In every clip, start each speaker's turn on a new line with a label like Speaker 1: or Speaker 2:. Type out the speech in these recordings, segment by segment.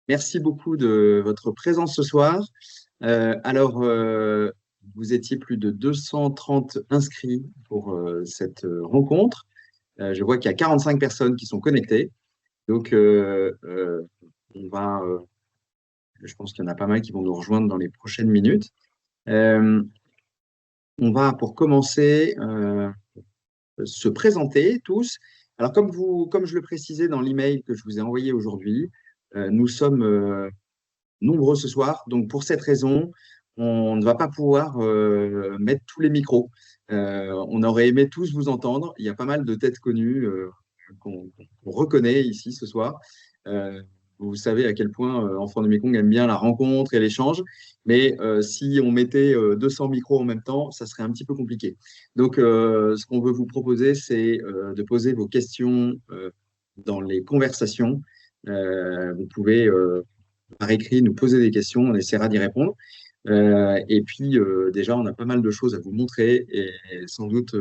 Speaker 1: Merci beaucoup de votre présence ce soir. Vous étiez plus de 230 inscrits pour cette rencontre. Je vois qu'il y a 45 personnes qui sont connectées. Donc, on va, je pense qu'il y en a pas mal qui vont nous rejoindre dans les prochaines minutes. Euh, on va, pour commencer, se présenter tous. Alors, comme je le précisais dans l'email que je vous ai envoyé aujourd'hui, nous sommes nombreux ce soir. Donc, pour cette raison, on ne va pas pouvoir mettre tous les micros. On aurait aimé tous vous entendre. Il y a pas mal de têtes connues qu'on reconnaît ici ce soir. Euh, Vous savez à quel point Enfants du Mékong aime bien la rencontre et l'échange. Mais si on mettait 200 micros en même temps, ça serait un petit peu compliqué. Donc, ce qu'on veut vous proposer, c'est de poser vos questions dans les conversations. Vous pouvez par écrit nous poser des questions, on essaiera d'y répondre. Déjà, on a pas mal de choses à vous montrer et sans doute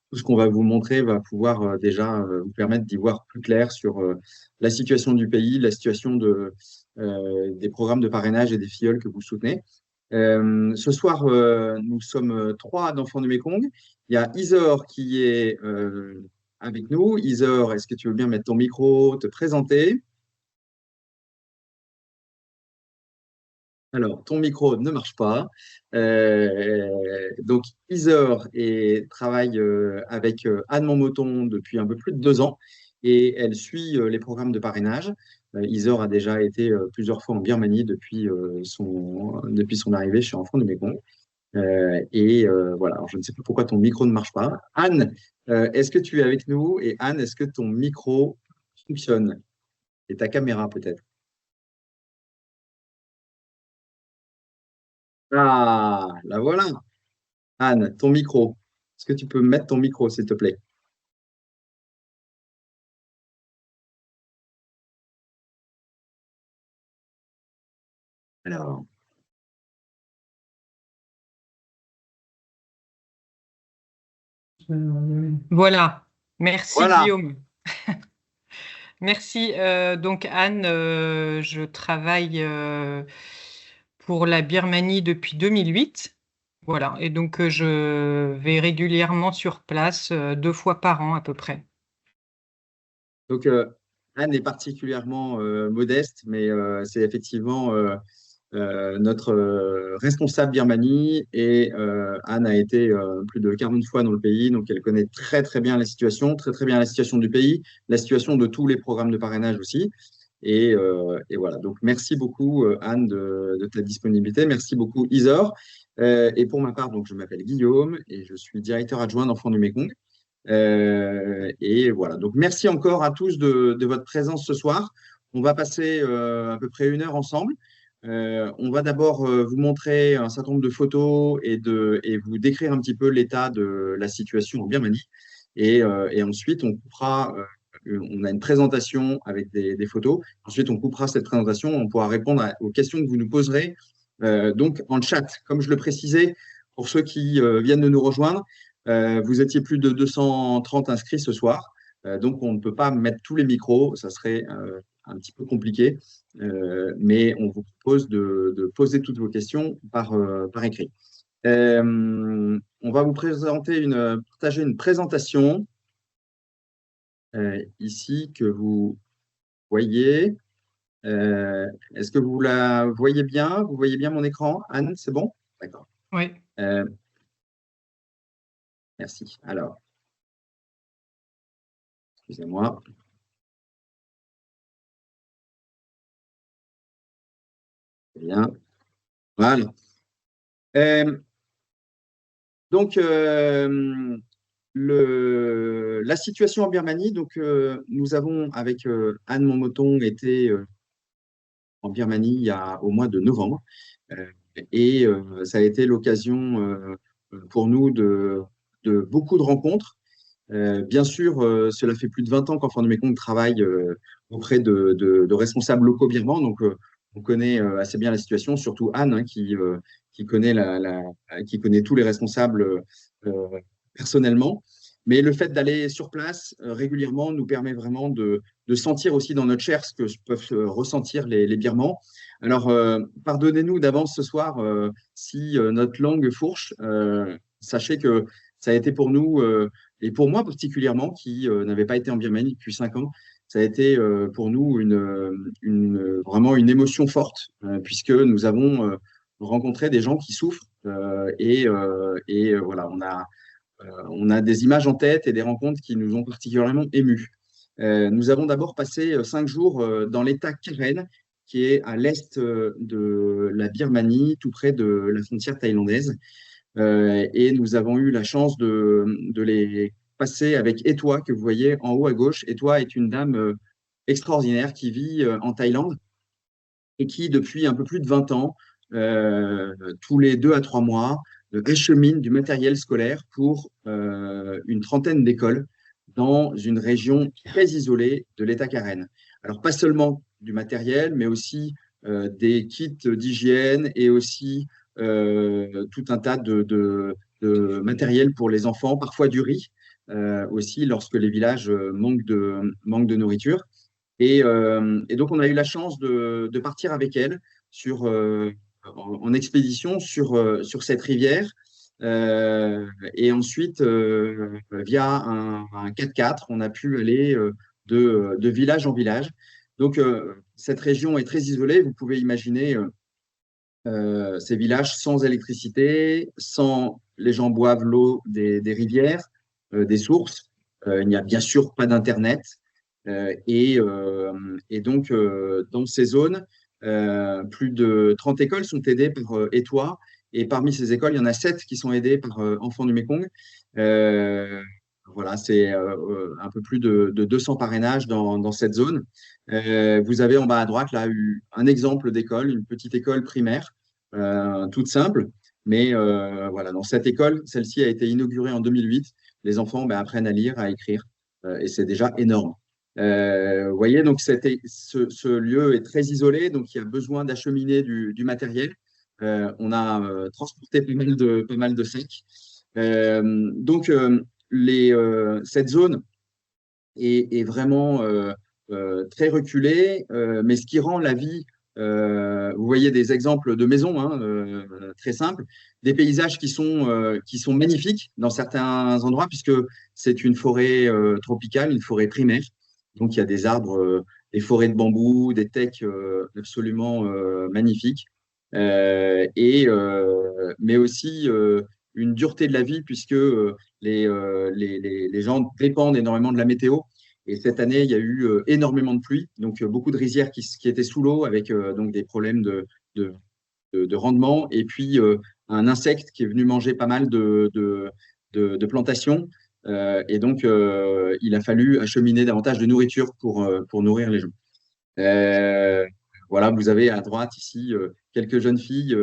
Speaker 1: tout ce qu'on va vous montrer va pouvoir vous permettre d'y voir plus clair sur la situation du pays, la situation des programmes de parrainage et des filleuls que vous soutenez. Ce soir, nous sommes trois d'Enfants du Mékong. Il y a Isor qui est avec nous. Isor, est-ce que tu veux bien mettre ton micro, te présenter? Alors, ton micro ne marche pas. Donc, Isor travaille avec Anne Montmoton depuis un peu plus de 2 ans et elle suit les programmes de parrainage. Isor a déjà été plusieurs fois en Birmanie depuis son arrivée chez Enfants du Mékong. Voilà, alors, je ne sais pas pourquoi ton micro ne marche pas. Anne, est-ce que tu es avec nous? Et Anne, est-ce que ton micro fonctionne? Et ta caméra peut-être? Ah, la voilà. Anne, ton micro. Est-ce que tu peux mettre ton micro, s'il te plaît? Alors,
Speaker 2: Voilà, merci
Speaker 1: voilà.
Speaker 2: Guillaume. Merci. Donc Anne, je travaille pour la Birmanie depuis 2008. Voilà, et donc je vais régulièrement sur place 2 fois par an à peu près.
Speaker 1: Donc, Anne est particulièrement modeste, mais c'est effectivement notre responsable Birmanie. Et Anne a été plus de 40 fois dans le pays, donc elle connaît très, très bien la situation, très, très bien la situation du pays, la situation de tous les programmes de parrainage aussi. Et voilà, donc merci beaucoup Anne de ta disponibilité. Merci beaucoup Isor. Et pour ma part, donc, je m'appelle Guillaume et je suis directeur adjoint d'Enfants du Mékong. Et voilà, donc merci encore à tous de votre présence ce soir. On va passer à peu près 1 heure ensemble. On va d'abord vous montrer un certain nombre de photos et vous décrire un petit peu l'état de la situation en Birmanie. Et ensuite, on a une présentation avec des photos. Ensuite, on coupera cette présentation. On pourra répondre aux questions que vous nous poserez donc en chat. Comme je le précisais, pour ceux qui viennent de nous rejoindre, vous étiez plus de 230 inscrits ce soir. Donc, on ne peut pas mettre tous les micros. Ça serait un petit peu compliqué. Mais on vous propose de poser toutes vos questions par écrit. On va vous partager une présentation ici que vous voyez. Est-ce que vous la voyez bien? Vous voyez bien mon écran? Anne, c'est bon? D'accord.
Speaker 2: Oui.
Speaker 1: Euh, Merci. Alors, excusez-moi. C'est bien. Voilà. Euh, donc, la situation en Birmanie, donc, nous avons, avec Anne Monmoton, été en Birmanie au mois de novembre. Euh, Ça a été l'occasion pour nous de beaucoup de rencontres. Bien sûr, cela fait plus de 20 ans qu'Enfants du Mékong travaille auprès de responsables locaux birmans, donc on connaît assez bien la situation, surtout Anne, hein, qui connaît qui connaît tous les responsables euh, personnellement. Mais le fait d'aller sur place régulièrement nous permet vraiment de sentir aussi dans notre chair ce que peuvent ressentir les Birmans. Alors, pardonnez-nous d'avance ce soir si notre langue fourche. Sachez que ça a été pour nous, et pour moi particulièrement, qui n'avait pas été en Birmanie depuis 5 ans, ça a été pour nous vraiment une émotion forte, puisque nous avons rencontré des gens qui souffrent. Voilà, on a des images en tête et des rencontres qui nous ont particulièrement émus. Nous avons d'abord passé 5 jours dans l'État Karen, qui est à l'est de la Birmanie, tout près de la frontière thaïlandaise. Et nous avons eu la chance de les passer avec Etwa, que vous voyez en haut à gauche. Etwa est une dame extraordinaire qui vit en Thaïlande et qui, depuis un peu plus de 20 ans, tous les 2 à 3 mois, achemine du matériel scolaire pour une trentaine d'écoles dans une région très isolée de l'État Karen. Alors, pas seulement du matériel, mais aussi des kits d'hygiène et aussi tout un tas de matériel pour les enfants, parfois du riz aussi, lorsque les villages manquent de nourriture. Et donc, on a eu la chance de partir avec elle en expédition sur cette rivière. Et ensuite, via un 4x4, on a pu aller de village en village. Donc, cette région est très isolée. Vous pouvez imaginer ces villages sans électricité, sans les gens boivent l'eau des rivières, des sources. Il n'y a bien sûr pas d'Internet. Et donc, dans ces zones, plus de 30 écoles sont aidées par Etwa. Et parmi ces écoles, il y en a 7 qui sont aidées par Enfants du Mékong. Voilà, c'est un peu plus de 200 parrainages dans cette zone. Vous avez en bas à droite là un exemple d'école, une petite école primaire, toute simple. Mais voilà, dans cette école, celle-ci a été inaugurée en 2008. Les enfants apprennent à lire, à écrire, et c'est déjà énorme. Vous voyez, donc ce lieu est très isolé, donc il y a besoin d'acheminer du matériel. On a transporté pas mal de sacs. Donc, cette zone est vraiment très reculée, mais ce qui rend la vie, vous voyez des exemples de maisons très simples, des paysages qui sont magnifiques dans certains endroits, puisque c'est une forêt tropicale, une forêt primaire. Donc, il y a des arbres, des forêts de bambou, des tecs absolument magnifiques, mais aussi une dureté de la vie, puisque les gens dépendent énormément de la météo. Et cette année, il y a eu énormément de pluie, donc beaucoup de rizières qui étaient sous l'eau avec donc des problèmes de rendement. Et puis, un insecte qui est venu manger pas mal de plantations. Et donc, il a fallu acheminer davantage de nourriture pour nourrir les gens. Voilà, vous avez à droite ici quelques jeunes filles.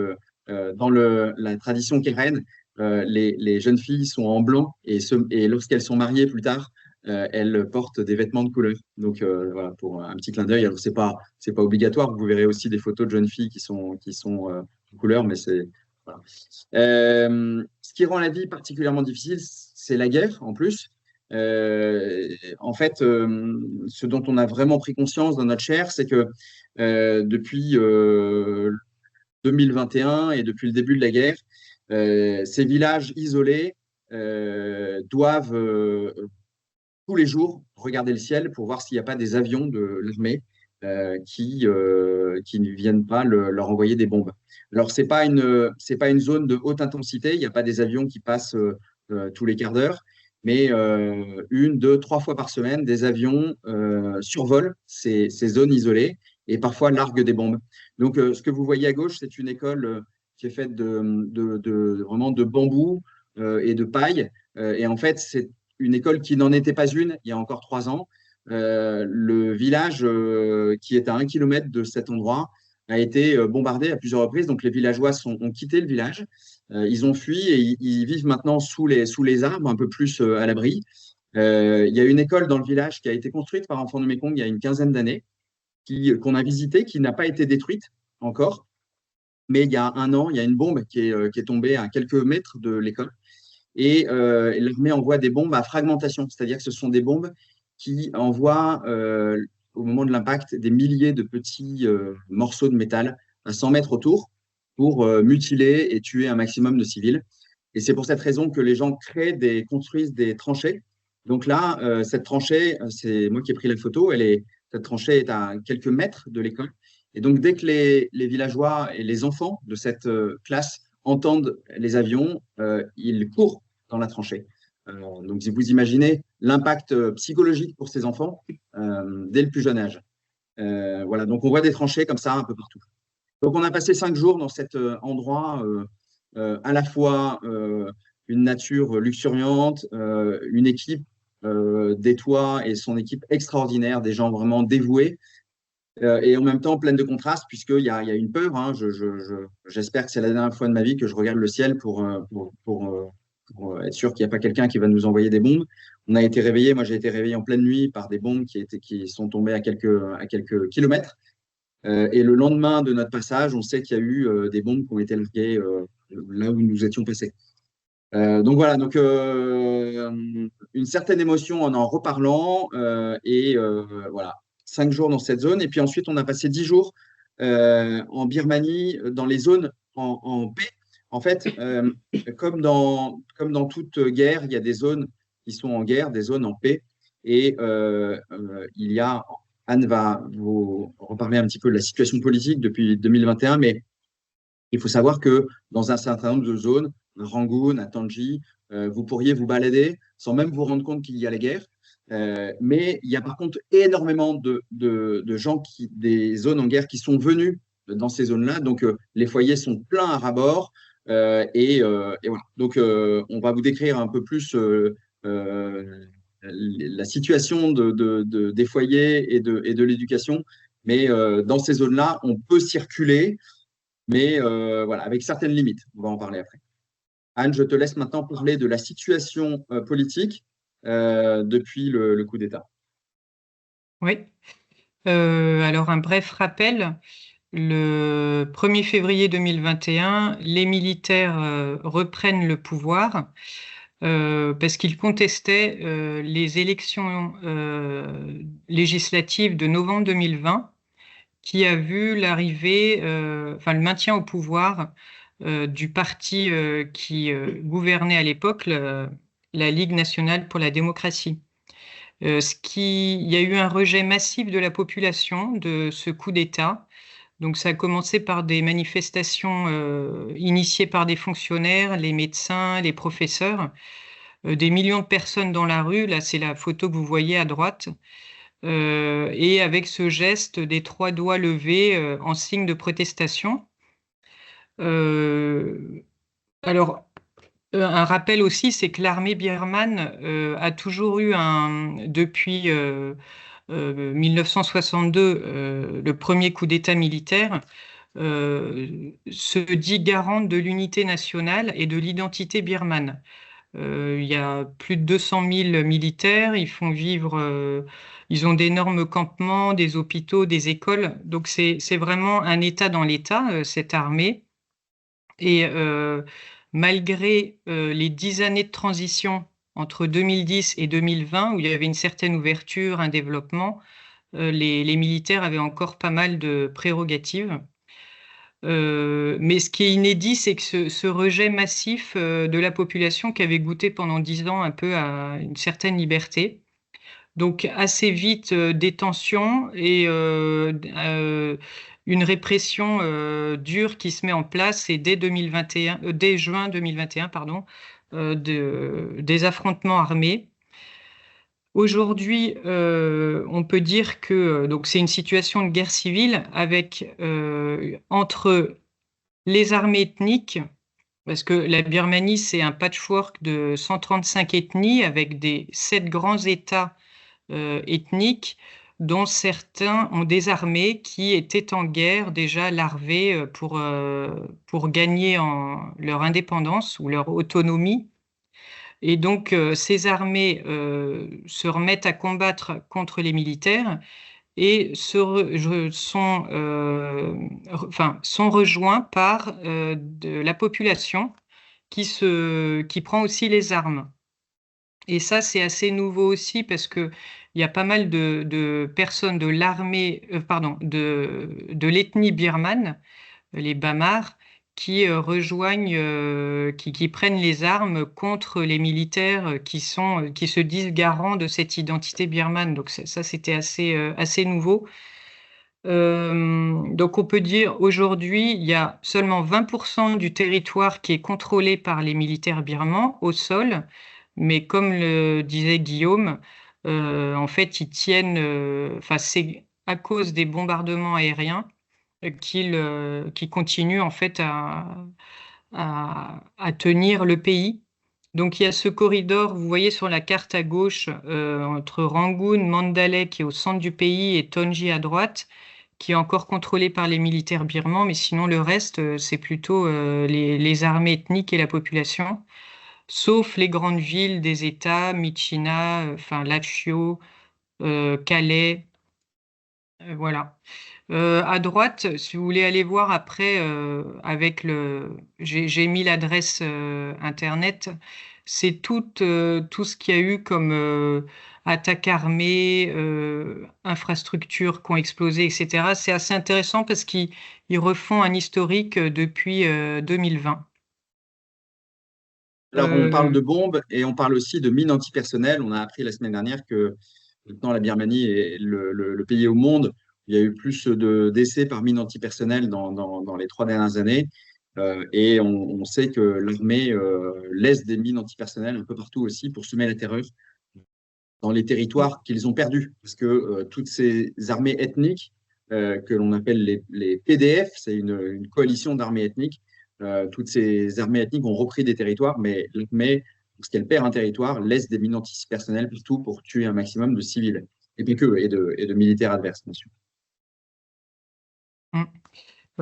Speaker 1: Dans la tradition karen, les jeunes filles sont en blanc et lorsqu'elles sont mariées plus tard, elles portent des vêtements de couleur. Donc voilà, pour un petit clin d'œil. Alors c'est pas obligatoire. Vous verrez aussi des photos de jeunes filles qui sont de couleur, mais c'est voilà. Ce qui rend la vie particulièrement difficile, c'est la guerre en plus. En fait, ce dont on a vraiment pris conscience dans notre chair, c'est que depuis 2021 et depuis le début de la guerre, ces villages isolés doivent tous les jours regarder le ciel pour voir s'il n'y a pas des avions de l'armée qui ne viennent pas leur envoyer des bombes. Alors, c'est pas une zone de haute intensité, il n'y a pas des avions qui passent tous les quarts d'heure, mais 1, 2, 3 fois par semaine, des avions survolent ces zones isolées et parfois larguent des bombes. Donc, ce que vous voyez à gauche, c'est une école qui est faite vraiment de bambou et de paille. Et en fait, c'est une école qui n'en était pas une il y a encore 3 ans. Le village qui est à 1 kilomètre de cet endroit a été bombardé à plusieurs reprises. Donc, les villageois ont quitté le village. Ils ont fui et ils vivent maintenant sous les arbres, un peu plus à l'abri. Il y a une école dans le village qui a été construite par Enfants du Mékong il y a une quinzaine d'années, qu'on a visitée, qui n'a pas été détruite encore. Mais il y a un an, il y a une bombe qui est tombée à quelques mètres de l'école. et l'armée envoie des bombes à fragmentation, c'est-à-dire que ce sont des bombes qui envoient au moment de l'impact des milliers de petits morceaux de métal à 100 mètres autour pour mutiler et tuer un maximum de civils. Et c'est pour cette raison que les gens construisent des tranchées. Donc là, cette tranchée, c'est moi qui ai pris la photo, cette tranchée est à quelques mètres de l'école. Et donc, dès que les villageois et les enfants de cette classe entendent les avions, ils courent dans la tranchée. Donc, si vous imaginez l'impact psychologique pour ces enfants dès le plus jeune âge. Voilà, donc on voit des tranchées comme ça un peu partout. Donc, on a passé 5 jours dans cet endroit, à la fois une nature luxuriante, une équipe d'Étoile et son équipe extraordinaire, des gens vraiment dévoués, et en même temps pleine de contrastes, puisqu'il y a une peur. Hein. J'espère que c'est la dernière fois de ma vie que je regarde le ciel pour être sûr qu'il n'y a pas quelqu'un qui va nous envoyer des bombes. On a été réveillés, moi j'ai été réveillé en pleine nuit par des bombes qui sont tombées à quelques kilomètres. Et le lendemain de notre passage, on sait qu'il y a eu des bombes qui ont été larguées là où nous étions passés. Donc voilà, donc une certaine émotion en reparlant, et voilà, 5 jours dans cette zone. Et puis ensuite, on a passé 10 jours en Birmanie, dans les zones en paix. En fait, comme dans toute guerre, il y a des zones qui sont en guerre, des zones en paix. Et Anne va vous reparler un petit peu de la situation politique depuis 2021, mais il faut savoir que dans un certain nombre de zones, à Rangoon, à Tangi, vous pourriez vous balader sans même vous rendre compte qu'il y a la guerre. Mais il y a par contre énormément de gens, des zones en guerre, qui sont venus dans ces zones-là. Donc, les foyers sont pleins à ras-bord. Et voilà. Donc, on va vous décrire un peu plus la situation des foyers et de l'éducation. Mais dans ces zones-là, on peut circuler, mais voilà, avec certaines limites. On va en parler après. Anne, je te laisse maintenant parler de la situation politique depuis le coup d'État.
Speaker 2: Oui. Alors, un bref rappel. Le 1er février 2021, les militaires reprennent le pouvoir parce qu'ils contestaient les élections législatives de novembre 2020, qui a vu l'arrivée, le maintien au pouvoir du parti qui gouvernait à l'époque, la Ligue nationale pour la démocratie. Il y a eu un rejet massif de la population de ce coup d'État. Donc, ça a commencé par des manifestations initiées par des fonctionnaires, les médecins, les professeurs, des millions de personnes dans la rue. Là, c'est la photo que vous voyez à droite. Et avec ce geste des 3 doigts levés en signe de protestation. Alors, un rappel aussi, c'est que l'armée birmane a toujours eu depuis 1962, le premier coup d'État militaire, se dit garante de l'unité nationale et de l'identité birmane. Il y a plus de 200 000 militaires, ils ont d'énormes campements, des hôpitaux, des écoles. Donc c'est vraiment un État dans l'État, cette armée. Et malgré les 10 années de transition entre 2010 et 2020, où il y avait une certaine ouverture, un développement, les militaires avaient encore pas mal de prérogatives. Mais ce qui est inédit, c'est que ce rejet massif de la population qui avait goûté pendant 10 ans un peu à une certaine liberté. Donc assez vite, des tensions et une répression dure qui se met en place, et dès juin 2021, pardon, des affrontements armés. Aujourd'hui, on peut dire que donc c'est une situation de guerre civile avec entre les armées ethniques, parce que la Birmanie, c'est un patchwork de 135 ethnies avec 7 grands États ethniques, dont certains ont des armées qui étaient en guerre déjà larvées pour gagner leur indépendance ou leur autonomie. Et donc, ces armées se remettent à combattre contre les militaires et sont rejoints par de la population qui prend aussi les armes. Et ça, c'est assez nouveau aussi parce que il y a pas mal de personnes de l'armée, pardon, de l'ethnie birmane, les Bamars, qui rejoignent, qui prennent les armes contre les militaires qui se disent garants de cette identité birmane. Donc ça, c'était assez nouveau. Donc on peut dire aujourd'hui, il y a seulement 20% du territoire qui est contrôlé par les militaires birmans au sol, mais comme le disait Guillaume, en fait ils tiennent, enfin c'est à cause des bombardements aériens qu'ils continuent en fait à tenir le pays. Donc il y a ce corridor, vous voyez sur la carte à gauche, entre Rangoon, Mandalay qui est au centre du pays et Tonji à droite, qui est encore contrôlé par les militaires birmans, mais sinon le reste, c'est plutôt les armées ethniques et la population, sauf les grandes villes des États, Myitkyina, enfin Lashio, Calais, voilà. À droite, si vous voulez aller voir après, j'ai mis l'adresse internet. C'est tout ce qu'il y a eu comme attaques armées, infrastructures qui ont explosé, etc. C'est assez intéressant parce qu'ils refont un historique depuis 2020.
Speaker 1: Alors, on parle de bombes et on parle aussi de mines antipersonnelles. On a appris la semaine dernière que maintenant la Birmanie est le pays au monde où il y a eu plus de décès par mine antipersonnelle dans les 3 dernières années. Et on sait que l'armée laisse des mines antipersonnelles un peu partout aussi pour semer la terreur dans les territoires qu'ils ont perdus. Parce que toutes ces armées ethniques, que l'on appelle les PDF, c'est une coalition d'armées ethniques, toutes ces armées ethniques ont repris des territoires, mais l'armée, lorsqu'elle perd un territoire, laisse des mines antipersonnelles partout pour tuer un maximum de civils, et puis que, et de militaires adverses, bien sûr.
Speaker 2: Mm.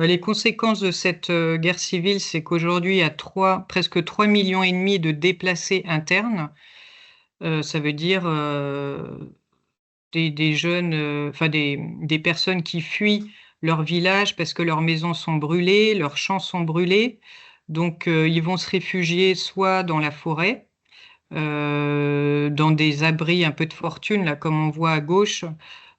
Speaker 2: Les conséquences de cette guerre civile, c'est qu'aujourd'hui, il y a presque 3,5 millions de déplacés internes. Ça veut dire des jeunes, enfin des personnes qui fuient leur village parce que leurs maisons sont brûlées, leurs champs sont brûlés. Donc, ils vont se réfugier soit dans la forêt, dans des abris un peu de fortune, là, comme on voit à gauche.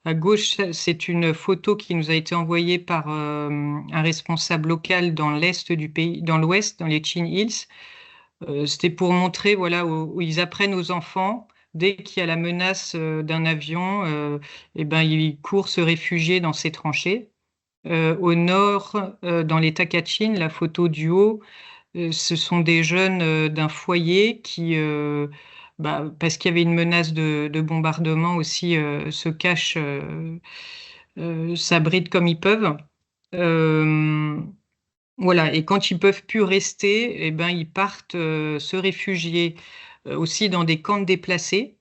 Speaker 2: À gauche, c'est une photo qui nous a été envoyée par un responsable local dans l'est du pays, dans l'ouest, dans les Chin Hills. C'était pour montrer, voilà, où ils apprennent aux enfants, dès qu'il y a la menace d'un avion, eh ben, ils courent se réfugier dans ces tranchées. Au nord, dans l'État Kachin, la photo du haut, ce sont des jeunes d'un foyer qui, parce qu'il y avait une menace de bombardement aussi, se cachent, s'abritent comme ils peuvent. Euh, voilà, et quand ils peuvent plus rester, eh ben, ils partent se réfugier aussi dans des camps de déplacés,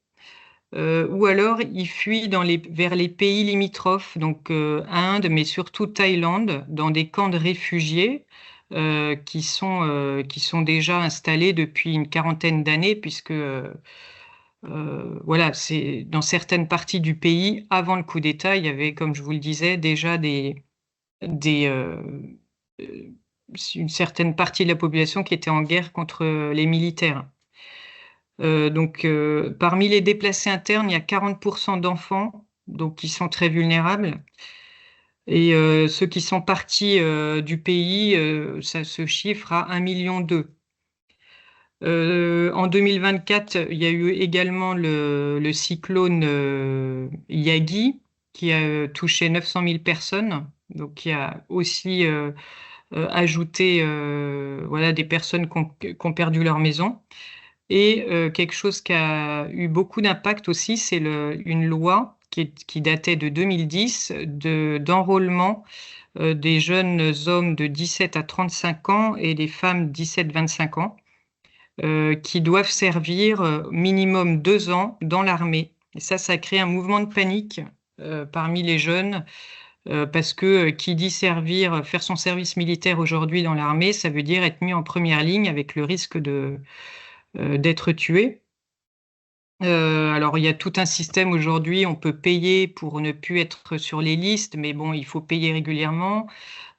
Speaker 2: ou alors ils fuient vers les pays limitrophes, donc Inde, mais surtout Thaïlande, dans des camps de réfugiés qui sont déjà installés depuis une quarantaine d'années, puisque voilà, c'est dans certaines parties du pays, avant le coup d'État, il y avait, comme je vous le disais, déjà des, euh, une certaine partie de la population qui était en guerre contre les militaires. Donc, parmi les déplacés internes, il y a 40% d'enfants, donc qui sont très vulnérables. Et ceux qui sont partis du pays, ça se chiffre à 1,2 million. En 2024, il y a eu également le cyclone Yagi qui a touché 900 000 personnes, donc qui a aussi ajouté voilà, des personnes qui ont perdu leur maison. Et quelque chose qui a eu beaucoup d'impact aussi, c'est une loi qui datait de 2010 d'enrôlement des jeunes hommes de 17 à 35 ans et des femmes 17-25 ans qui doivent servir minimum 2 ans dans l'armée. Et ça crée un mouvement de panique parmi les jeunes parce que qui dit faire son service militaire aujourd'hui dans l'armée, ça veut dire être mis en première ligne avec le risque d'être tué. Alors, il y a tout un système aujourd'hui, on peut payer pour ne plus être sur les listes, mais bon, il faut payer régulièrement.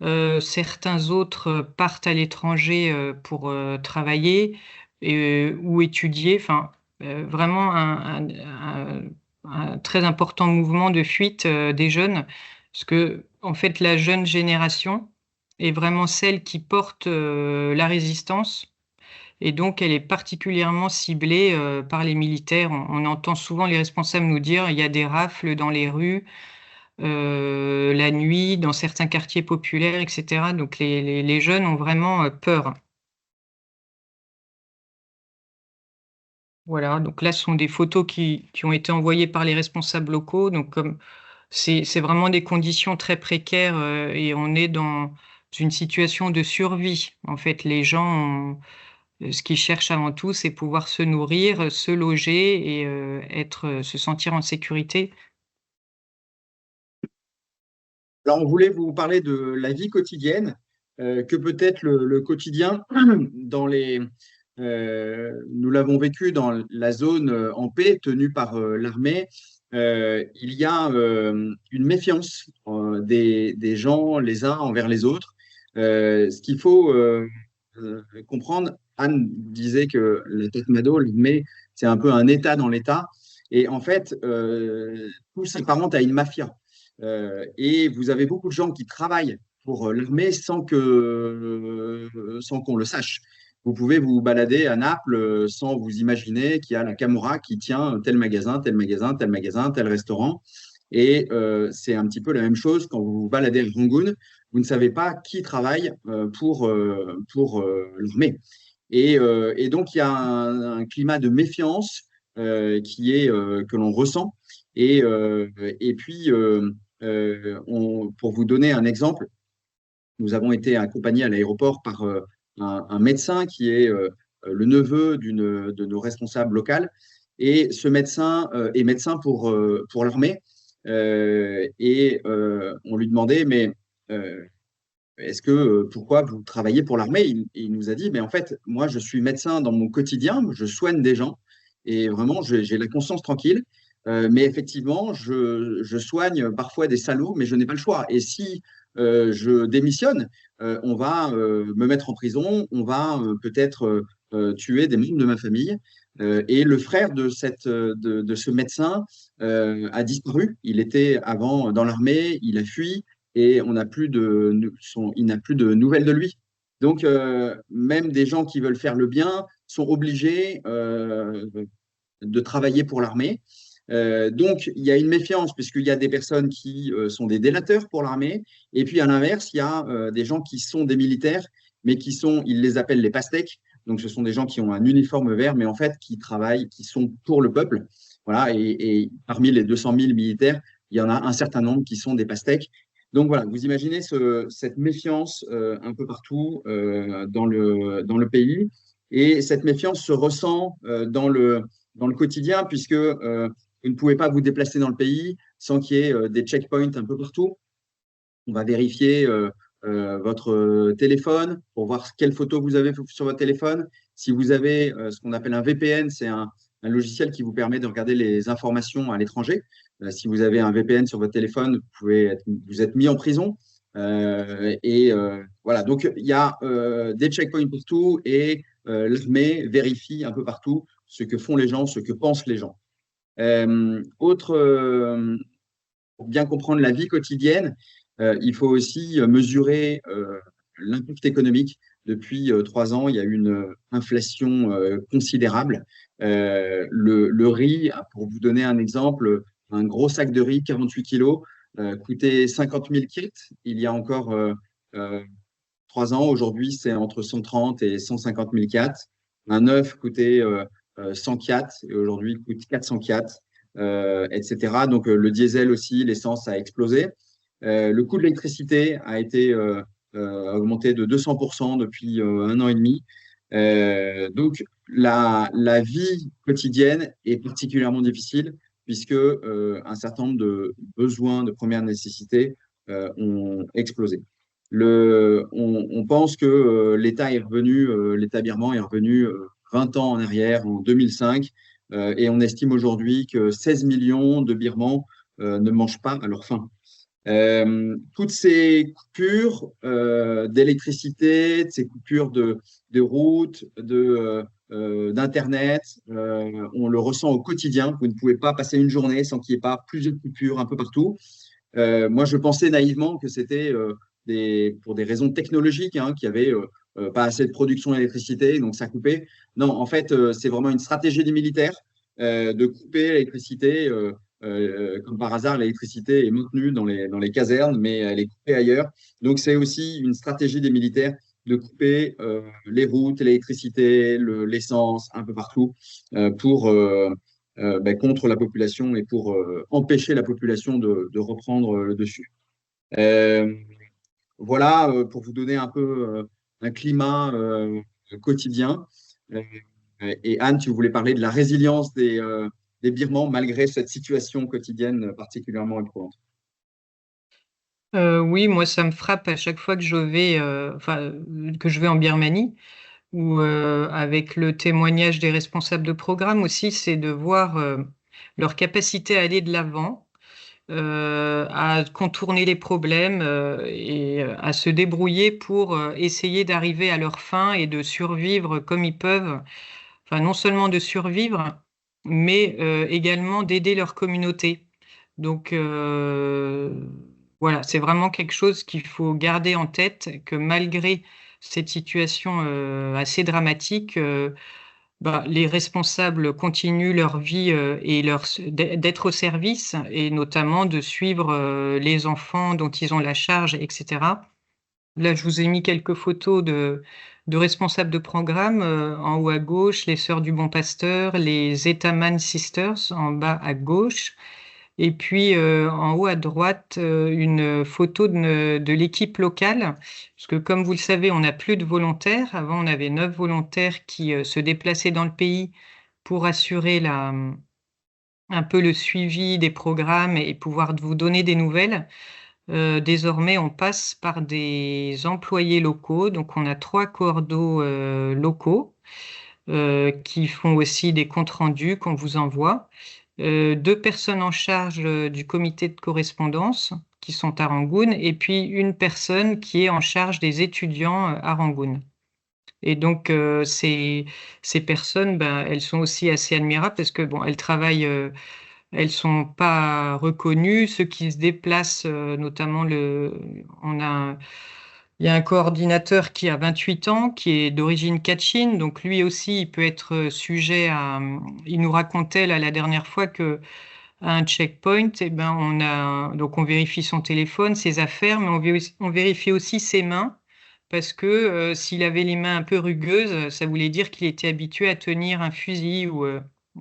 Speaker 2: Certains autres partent à l'étranger pour travailler ou étudier. Enfin, vraiment un très important mouvement de fuite des jeunes, parce que en fait, la jeune génération est vraiment celle qui porte la résistance et donc elle est particulièrement ciblée par les militaires. On entend souvent les responsables nous dire il y a des rafles dans les rues la nuit, dans certains quartiers populaires, et cetera. Donc les jeunes ont vraiment, peur. Voilà, donc là, ce sont des photos qui ont été envoyées par les responsables locaux. Donc comme c'est vraiment des conditions très précaires, et on est dans une situation de survie. En fait, les gens ont ce qu'ils cherchent avant tout, c'est pouvoir se nourrir, se loger et se sentir en sécurité.
Speaker 1: Alors, on voulait vous parler de la vie quotidienne, que peut être le quotidien dans nous l'avons vécu dans la zone en paix tenue par l'armée. Il y a une méfiance des gens les uns envers les autres. Ce qu'il faut comprendre, Anne disait que la tête Mado, l'armée, c'est un peu un État dans l'État. Et en fait, tout s'apparente à une mafia. Et vous avez beaucoup de gens qui travaillent pour l'armée sans qu'on le sache. Vous pouvez vous balader à Naples sans vous imaginer qu'il y a la Camorra qui tient tel magasin, tel magasin, tel magasin, tel restaurant. Et c'est un petit peu la même chose quand vous vous baladez à Rangoon. Vous ne savez pas qui travaille pour l'armée. Et donc, il y a un climat de méfiance que l'on ressent. Et puis, pour vous donner un exemple, nous avons été accompagnés à l'aéroport par un médecin qui est le neveu de nos responsables locales. Et ce médecin est médecin pour l'armée. On lui demandait, mais pourquoi vous travaillez pour l'armée? Il nous a dit, mais en fait, moi, je suis médecin dans mon quotidien, je soigne des gens et vraiment, j'ai la conscience tranquille. Mais effectivement, je soigne parfois des salauds, mais je n'ai pas le choix. Et si je démissionne, on va me mettre en prison, on va peut-être tuer des membres de ma famille. Et le frère de ce médecin a disparu. Il était avant dans l'armée, il a fui et il n'a plus de nouvelles de lui. Donc, même des gens qui veulent faire le bien sont obligés de travailler pour l'armée. Donc, il y a une méfiance puisqu'il y a des personnes qui sont des délateurs pour l'armée. Et puis, à l'inverse, il y a des gens qui sont des militaires, mais ils les appellent les pastèques. Donc, ce sont des gens qui ont un uniforme vert, mais en fait, qui travaillent, qui sont pour le peuple. Voilà. Et parmi les 200 000 militaires, il y en a un certain nombre qui sont des pastèques. Donc voilà, vous imaginez cette méfiance un peu partout dans le pays. Et cette méfiance se ressent dans le quotidien, puisque vous ne pouvez pas vous déplacer dans le pays sans qu'il y ait des checkpoints un peu partout. On va vérifier votre téléphone pour voir quelle photo vous avez sur votre téléphone. Si vous avez ce qu'on appelle un VPN, c'est un logiciel qui vous permet de regarder les informations à l'étranger. Si vous avez un VPN sur votre téléphone, vous êtes mis en prison. Voilà, donc il y a des checkpoints partout et l'armée vérifie un peu partout ce que font les gens, ce que pensent les gens. Pour bien comprendre la vie quotidienne, il faut aussi mesurer l'impact économique. Depuis 3 ans, il y a eu une inflation considérable. Le riz, pour vous donner un exemple, un gros sac de riz, 48 kilos, coûtait 50 000 kits il y a encore euh, 3 ans. Aujourd'hui, c'est entre 130 et 150 000 kyats. Un œuf coûtait 100 kyats et aujourd'hui il coûte 400 kyats, etc. Donc le diesel aussi, l'essence a explosé. Le coût de l'électricité a été augmenté de 200% depuis 1 an et demi. Donc la vie quotidienne est particulièrement difficile puisque un certain nombre de besoins de première nécessité ont explosé. On pense que l'État birman est revenu 20 ans en arrière, en 2005, et on estime aujourd'hui que 16 millions de Birmans ne mangent pas à leur faim. Toutes ces coupures d'électricité, ces coupures de route, d'Internet, on le ressent au quotidien. Vous ne pouvez pas passer une journée sans qu'il n'y ait pas plusieurs coupures un peu partout. Moi, je pensais naïvement que c'était pour des raisons technologiques, hein, qu'il n'y avait pas assez de production d'électricité, donc ça coupait. Non, en fait, c'est vraiment une stratégie des militaires de couper l'électricité. Comme par hasard, l'électricité est maintenue dans les casernes, mais elle est coupée ailleurs. Donc, c'est aussi une stratégie des militaires de couper les routes, l'électricité, l'essence, un peu partout, pour contre la population et pour empêcher la population de reprendre le dessus. Euh, voilà pour vous donner un peu un climat quotidien. Euh, et Anne, tu voulais parler de la résilience des Birmans malgré cette situation quotidienne particulièrement éprouvante.
Speaker 2: Oui, moi, ça me frappe à chaque fois que je vais, que je vais en Birmanie, ou avec le témoignage des responsables de programme aussi, c'est de voir leur capacité à aller de l'avant, à contourner les problèmes et à se débrouiller pour essayer d'arriver à leur fin et de survivre comme ils peuvent. Enfin, non seulement de survivre, mais également d'aider leur communauté. Donc, voilà, c'est vraiment quelque chose qu'il faut garder en tête, que malgré cette situation assez dramatique, les responsables continuent leur vie et d'être au service, et notamment de suivre les enfants dont ils ont la charge, etc. Là, je vous ai mis quelques photos de responsables de programme. En haut à gauche, les Sœurs du Bon Pasteur, les Etaman Sisters en bas à gauche. Et puis en haut à droite, une photo de l'équipe locale. Parce que comme vous le savez, on n'a plus de volontaires. Avant, on avait 9 volontaires qui se déplaçaient dans le pays pour assurer un peu le suivi des programmes et pouvoir vous donner des nouvelles. Désormais, on passe par des employés locaux. Donc, on a 3 coordos locaux qui font aussi des comptes rendus qu'on vous envoie. 2 personnes en charge du comité de correspondance qui sont à Rangoon, et puis une personne qui est en charge des étudiants à Rangoon. Et donc, ces personnes, elles sont aussi assez admirables parce que, bon, elles travaillent. Elles sont pas reconnues. Ceux qui se déplacent, notamment il y a un coordinateur qui a 28 ans, qui est d'origine kachin, donc lui aussi, il peut être sujet à. Il nous racontait là, la dernière fois que à un checkpoint, donc on vérifie son téléphone, ses affaires, mais on vérifie aussi ses mains. Parce que s'il avait les mains un peu rugueuses, ça voulait dire qu'il était habitué à tenir un fusil ou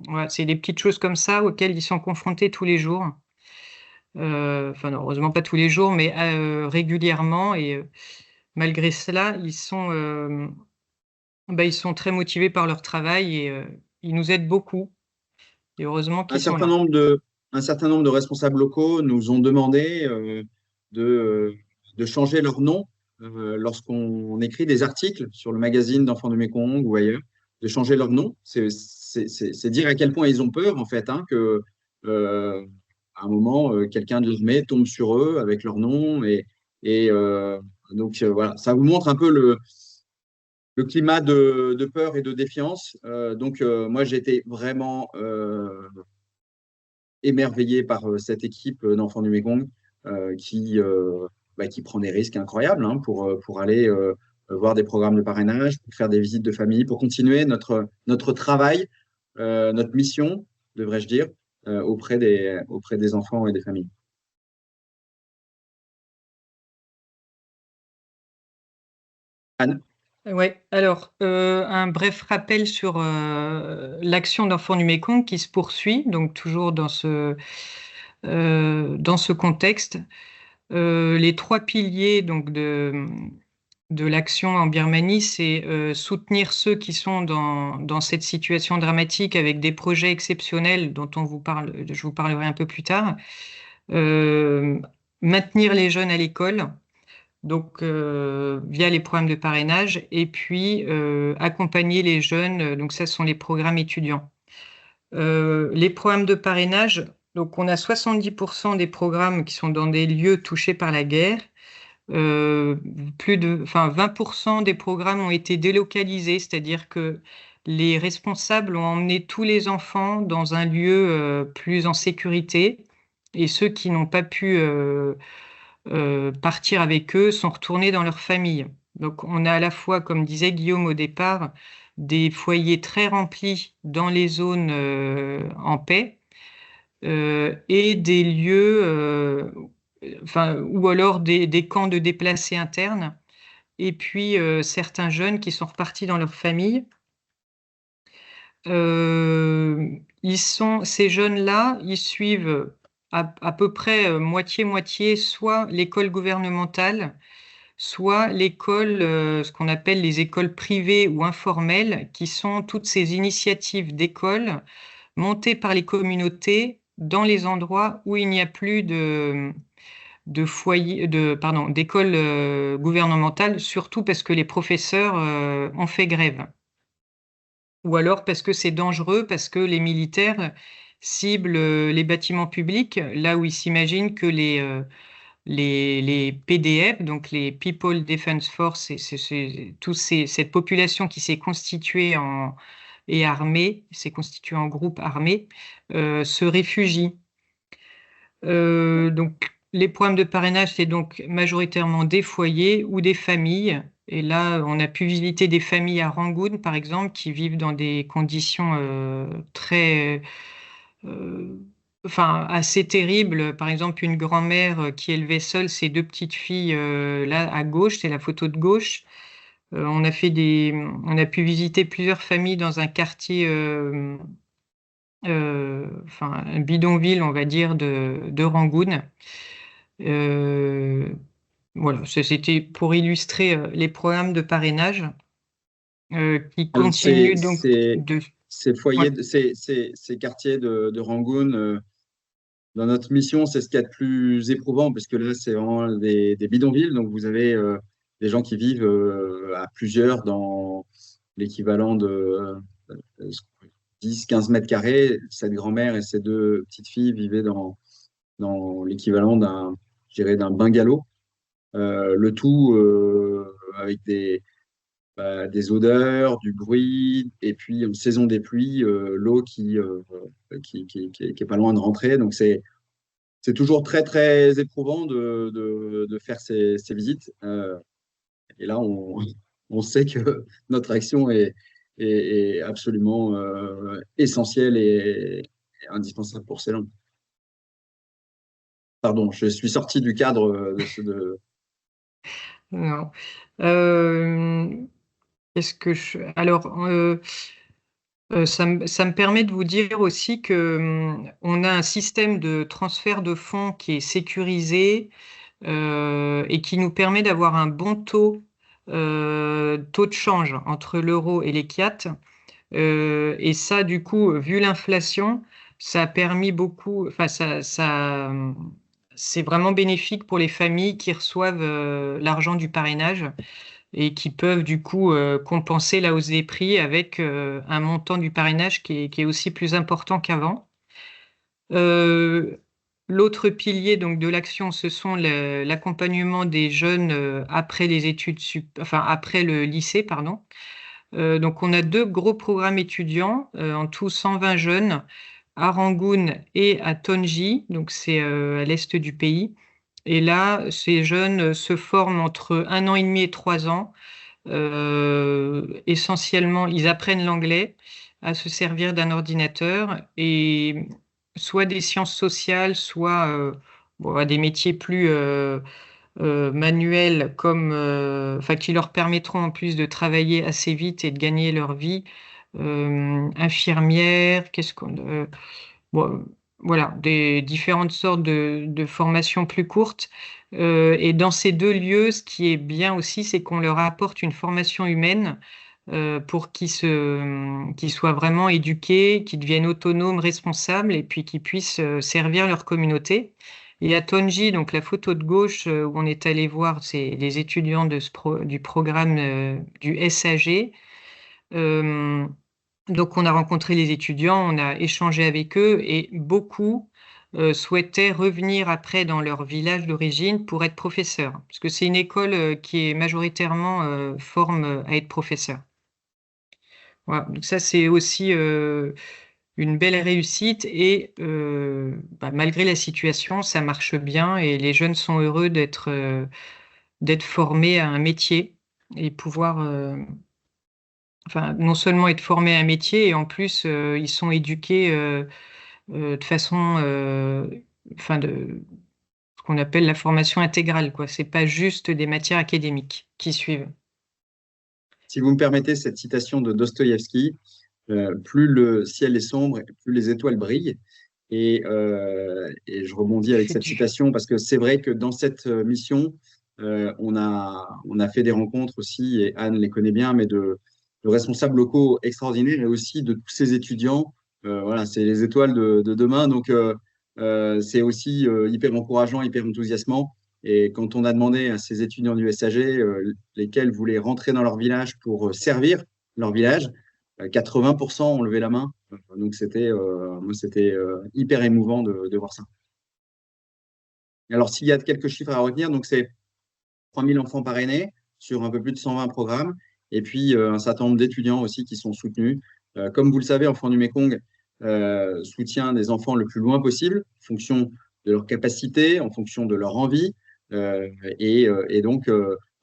Speaker 2: voilà, c'est des petites choses comme ça auxquelles ils sont confrontés tous les jours. Enfin, non, heureusement pas tous les jours, mais régulièrement. Et malgré cela, ils sont très motivés par leur travail et ils nous aident beaucoup. Et heureusement
Speaker 1: Un
Speaker 2: qu'ils sont
Speaker 1: certain
Speaker 2: là.
Speaker 1: nombre un certain nombre de responsables locaux nous ont demandé de, euh, de changer leur nom lorsqu'on écrit des articles sur le magazine d'Enfants du Mékong ou ailleurs, de changer leur nom. C'est dire à quel point ils ont peur, en fait, hein, que euh, à un moment, quelqu'un de l'armée tombe sur eux avec leur nom. Et donc, voilà, ça vous montre un peu le climat de peur et de défiance. Moi, j'étais vraiment émerveillé par cette équipe d'enfants du Mekong qui prend des risques incroyables hein, pour aller voir des programmes de parrainage, pour faire des visites de famille, pour continuer notre travail, notre mission, devrais-je dire, auprès des enfants et des familles. Anne?
Speaker 2: Ouais, alors un bref rappel sur l'action d'Enfants du Mékong qui se poursuit, donc toujours dans ce contexte. Les 3 piliers donc, de l'action en Birmanie, c'est soutenir ceux qui sont dans cette situation dramatique avec des projets exceptionnels dont je vous parlerai un peu plus tard. Euh, Maintenir les jeunes à l'école, donc via les programmes de parrainage, et puis accompagner les jeunes, donc ça ce sont les programmes étudiants. Les programmes de parrainage, donc on a 70% des programmes qui sont dans des lieux touchés par la guerre. Enfin, 20% des programmes ont été délocalisés, c'est-à-dire que les responsables ont emmené tous les enfants dans un lieu plus en sécurité, et ceux qui n'ont pas pu partir avec eux sont retournés dans leur famille. Donc on a à la fois, comme disait Guillaume au départ, des foyers très remplis dans les zones en paix, et des lieux, enfin, ou alors des camps de déplacés internes, et puis certains jeunes qui sont repartis dans leur famille. Ces jeunes-là, ils suivent à peu près moitié-moitié, soit l'école gouvernementale, soit l'école, ce qu'on appelle les écoles privées ou informelles, qui sont toutes ces initiatives d'écoles montées par les communautés dans les endroits où il n'y a plus de foyer, d'école gouvernementale, surtout parce que les professeurs ont fait grève. Ou alors parce que c'est dangereux, parce que les militaires ciblent les bâtiments publics, là où ils s'imaginent que les PDF, donc les People Defense Force, cette population qui s'est constituée et armée, s'est constituée en groupe armé, se réfugient. Donc, les programmes de parrainage, c'est donc majoritairement des foyers ou des familles. Et là, on a pu visiter des familles à Rangoon, par exemple, qui vivent dans des conditions très, euh, enfin, assez terribles. Par exemple, une grand-mère qui élevait seule ses deux petites filles, là à gauche, c'est la photo de gauche. On a pu visiter plusieurs familles dans un quartier, enfin, un bidonville, on va dire, de Rangoon. Euh, voilà, c'était pour illustrer les programmes de parrainage qui
Speaker 1: Alors,
Speaker 2: continuent donc de.
Speaker 1: ces
Speaker 2: Ouais.
Speaker 1: foyers, ces quartiers de Rangoon, dans notre mission, c'est ce qu'il y a de plus éprouvant, parce que là, c'est vraiment des bidonvilles. Donc, vous avez des gens qui vivent à plusieurs dans l'équivalent de 10-15 mètres carrés. Cette grand-mère et ses deux petites filles vivaient dans l'équivalent je dirais, d'un bungalow. Le tout avec des odeurs, du bruit, et puis en saison des pluies, l'eau qui est pas loin de rentrer. Donc c'est toujours très, très éprouvant de faire ces visites. Et là, on sait que notre action est absolument essentielle et indispensable pour ces langues. Pardon, je suis sorti du cadre
Speaker 2: Non. Euh, Alors, ça me permet de vous dire aussi que on a un système de transfert de fonds qui est sécurisé et qui nous permet d'avoir un bon taux de change entre l'euro et les kyats. Et ça, du coup, vu l'inflation, ça a permis beaucoup, enfin, c'est vraiment bénéfique pour les familles qui reçoivent l'argent du parrainage et qui peuvent, du coup, compenser la hausse des prix avec un montant du parrainage qui est aussi plus important qu'avant. Euh, L'autre pilier donc de l'action, ce sont l'accompagnement des jeunes après les études enfin après le lycée, pardon. Donc on a deux gros programmes étudiants, en tout 120 jeunes à Rangoon et à Tonji, donc c'est à l'est du pays. Et là, ces jeunes se forment entre 1 an et demi et 3 ans. Essentiellement, ils apprennent l'anglais, à se servir d'un ordinateur et soit des sciences sociales, soit bon, des métiers plus manuels comme, enfin, qui leur permettront en plus de travailler assez vite et de gagner leur vie. Infirmière, bon, voilà, des différentes sortes de formations plus courtes. Et dans ces deux lieux, ce qui est bien aussi, c'est qu'on leur apporte une formation humaine pour qu'ils soient vraiment éduqués, qu'ils deviennent autonomes, responsables et puis qu'ils puissent servir leur communauté. Et à Tonji, donc la photo de gauche où on est allé voir, c'est les étudiants du programme du SAG. Euh, Donc, on a rencontré les étudiants, on a échangé avec eux et beaucoup souhaitaient revenir après dans leur village d'origine pour être professeurs, parce que c'est une école qui est majoritairement forme à être professeur. Voilà, donc ça, c'est aussi une belle réussite et malgré la situation, ça marche bien et les jeunes sont heureux d'être formés à un métier et pouvoir, enfin, non seulement être formés à un métier et en plus, ils sont éduqués de façon, enfin, de ce qu'on appelle la formation intégrale, quoi. C'est pas juste des matières académiques qui suivent.
Speaker 1: Si vous me permettez cette citation de Dostoïevski, plus le ciel est sombre, plus les étoiles brillent. Et je rebondis avec
Speaker 2: C'est
Speaker 1: cette
Speaker 2: du
Speaker 1: citation parce que c'est vrai que dans cette mission, on a fait des rencontres aussi, et Anne les connaît bien, mais de responsables locaux extraordinaires et aussi de tous ces étudiants. Voilà, c'est les étoiles de demain. Donc, c'est aussi hyper encourageant, hyper enthousiasmant. Et quand on a demandé à ces étudiants du SAG, lesquels voulaient rentrer dans leur village pour servir leur village, 80% ont levé la main. Donc c'était hyper émouvant de voir ça. Alors s'il y a quelques chiffres à retenir, donc c'est 3000 enfants parrainés sur un peu plus de 120 programmes, et puis un certain nombre d'étudiants aussi qui sont soutenus. Comme vous le savez, Enfants du Mékong soutient des enfants le plus loin possible, en fonction de leur capacité, en fonction de leur envie. Et donc,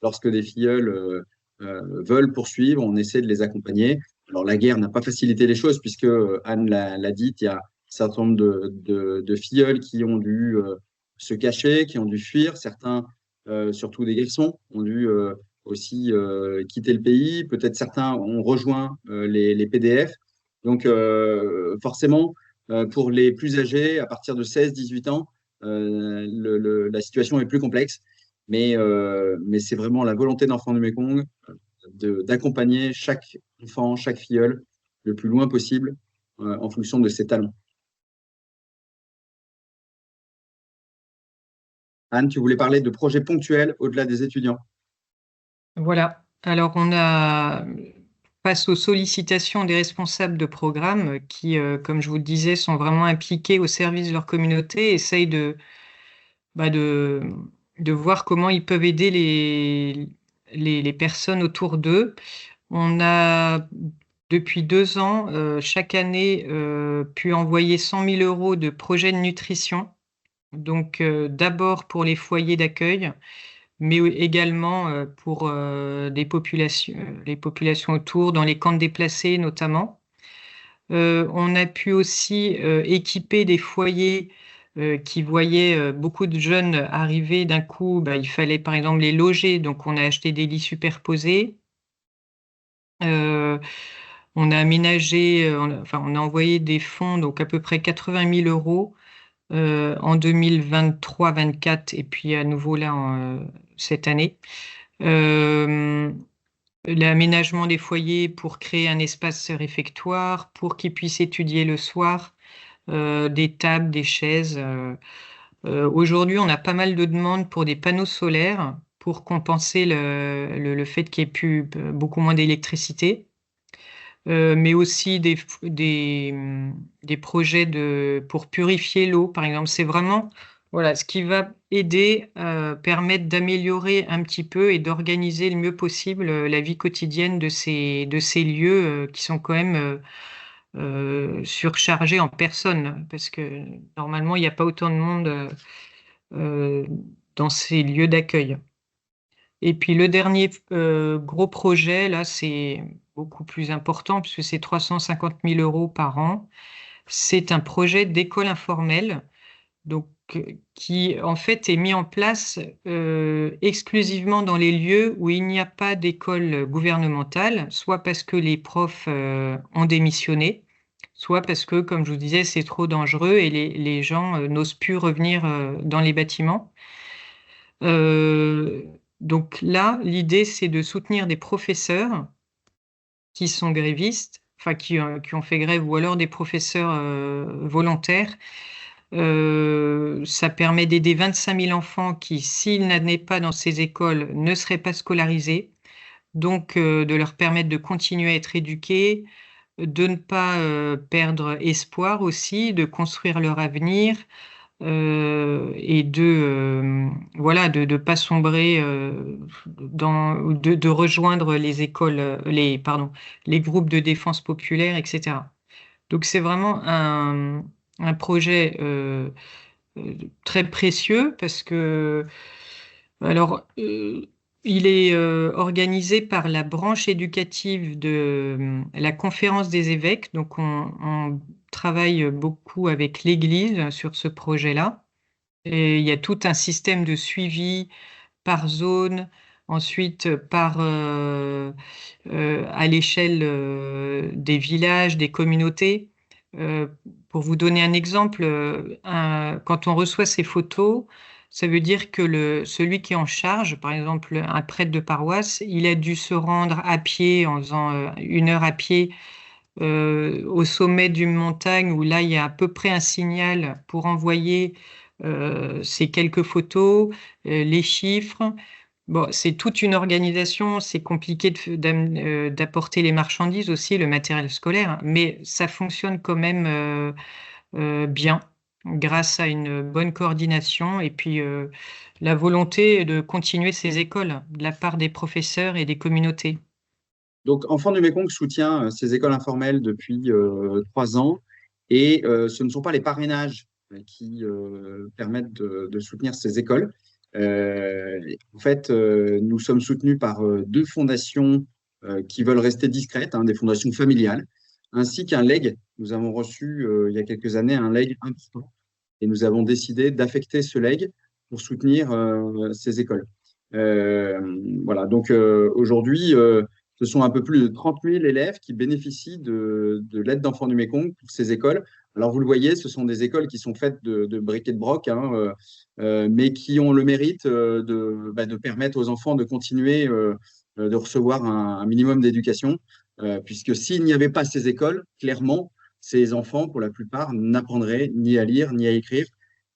Speaker 1: lorsque des filleuls veulent poursuivre, on essaie de les accompagner. Alors, la guerre n'a pas facilité les choses, puisque Anne l'a dit, il y a un certain nombre de filleuls qui ont dû se cacher, qui ont dû fuir. Certains, surtout des garçons, ont dû aussi quitter le pays. Peut-être certains ont rejoint les PDF. Donc, forcément, pour les plus âgés, à partir de 16-18 ans, la situation est plus complexe. Mais c'est vraiment la volonté d'Enfants du Mékong d'accompagner chaque enfant, chaque filleul, le plus loin possible en fonction de ses talents. Anne, tu voulais parler de projets ponctuels au-delà des étudiants.
Speaker 2: Voilà. Alors, face aux sollicitations des responsables de programme qui, comme je vous le disais, sont vraiment impliqués au service de leur communauté, essayent bah, de, de voir comment ils peuvent aider les personnes autour d'eux. On a, depuis 2 ans, chaque année, pu envoyer 100 000 € de projets de nutrition. Donc, d'abord pour les foyers d'accueil, mais également pour les populations autour, dans les camps de déplacés notamment. On a pu aussi équiper des foyers qui voyaient beaucoup de jeunes arriver d'un coup. Bah, il fallait par exemple les loger, donc on a acheté des lits superposés. On a aménagé, on a envoyé des fonds, donc à peu près 80 000 € en 2023-24 et puis à nouveau là cette année. L'aménagement des foyers pour créer un espace réfectoire, pour qu'ils puissent étudier le soir, des tables, des chaises. Aujourd'hui, on a pas mal de demandes pour des panneaux solaires pour compenser le fait qu'il y ait plus beaucoup moins d'électricité. Mais aussi des projets pour purifier l'eau, par exemple. C'est vraiment voilà, ce qui va aider, permettre d'améliorer un petit peu et d'organiser le mieux possible la vie quotidienne de ces lieux qui sont quand même surchargés en personnes, parce que normalement, il n'y a pas autant de monde euh, dans ces lieux d'accueil. Et puis le dernier gros projet, là, c'est beaucoup plus important puisque c'est 350 000 € par an. C'est un projet d'école informelle, donc qui en fait est mis en place exclusivement dans les lieux où il n'y a pas d'école gouvernementale, soit parce que les profs ont démissionné, soit parce que, comme je vous disais, c'est trop dangereux et les gens n'osent plus revenir dans les bâtiments. Euh, donc là, l'idée, c'est de soutenir des professeurs qui sont grévistes, enfin qui ont fait grève, ou alors des professeurs volontaires. Ça permet d'aider 25 000 enfants qui, s'ils n'allaient pas dans ces écoles, ne seraient pas scolarisés. Donc, de leur permettre de continuer à être éduqués, de ne pas perdre espoir aussi, de construire leur avenir et voilà, de pas sombrer de rejoindre les écoles, pardon, les groupes de défense populaire, etc. Donc c'est vraiment un projet très précieux parce que alors il est organisé par la branche éducative de la Conférence des évêques. Donc on travaille beaucoup avec l'Église sur ce projet-là. Et il y a tout un système de suivi par zone, ensuite à l'échelle des villages, des communautés. Euh, pour vous donner un exemple, quand on reçoit ces photos, ça veut dire que celui qui est en charge, par exemple un prêtre de paroisse, il a dû se rendre à pied en faisant 1 heure à pied au sommet d'une montagne où là il y a à peu près un signal pour envoyer ces quelques photos, les chiffres. Bon, c'est toute une organisation, c'est compliqué d'apporter les marchandises aussi, le matériel scolaire, hein, mais ça fonctionne quand même bien grâce à une bonne coordination et puis la volonté de continuer ces écoles de la part des professeurs et des communautés.
Speaker 1: Donc, Enfants du Mékong soutient ces écoles informelles depuis 3 ans et ce ne sont pas les parrainages qui permettent de soutenir ces écoles. En fait, nous sommes soutenus par 2 fondations qui veulent rester discrètes, hein, des fondations familiales, ainsi qu'un legs. Nous avons reçu il y a quelques années un legs important et nous avons décidé d'affecter ce legs pour soutenir ces écoles. Voilà, donc aujourd'hui, ce sont un peu plus de 30 000 élèves qui bénéficient de l'aide d'enfants du Mékong pour ces écoles. Alors, vous le voyez, ce sont des écoles qui sont faites de briques et de broc, hein, mais qui ont le mérite de permettre aux enfants de continuer de recevoir un minimum d'éducation, puisque s'il n'y avait pas ces écoles, clairement, ces enfants, pour la plupart, n'apprendraient ni à lire ni à écrire.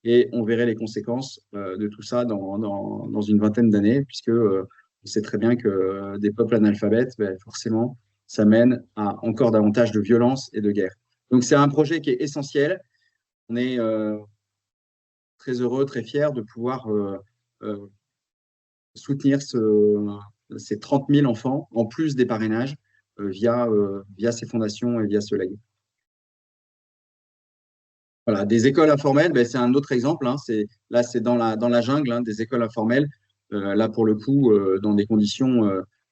Speaker 1: Et on verrait les conséquences de tout ça dans une vingtaine d'années, puisque on sait très bien que des peuples analphabètes, ben, forcément, ça mène à encore davantage de violence et de guerre. Donc c'est un projet qui est essentiel. On est très heureux, très fiers de pouvoir euh, soutenir ces 30 000 enfants, en plus des parrainages, via ces fondations et via ce legs. Voilà, des écoles informelles, ben, c'est un autre exemple, hein. Là, c'est dans la jungle, hein, des écoles informelles. Là, pour le coup, dans des conditions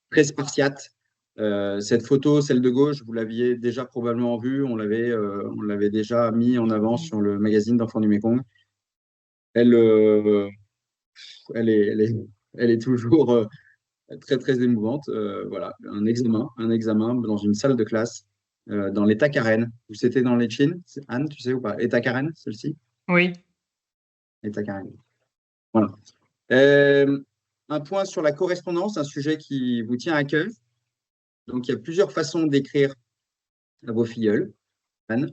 Speaker 1: très spartiates. Cette photo, celle de gauche, vous l'aviez déjà probablement vue. On l'avait déjà mis en avant sur le magazine d'Enfants du Mékong. Elle, euh, elle est toujours très, très émouvante. Voilà, un examen dans une salle de classe dans l'État Karen. C'était dans les Chines, Anne, tu sais ou pas? État Karen, celle-ci?
Speaker 2: Oui.
Speaker 1: État Karen. Voilà. Euh, un point sur la correspondance, un sujet qui vous tient à cœur. Donc, il y a plusieurs façons d'écrire à vos filleuls. Anne.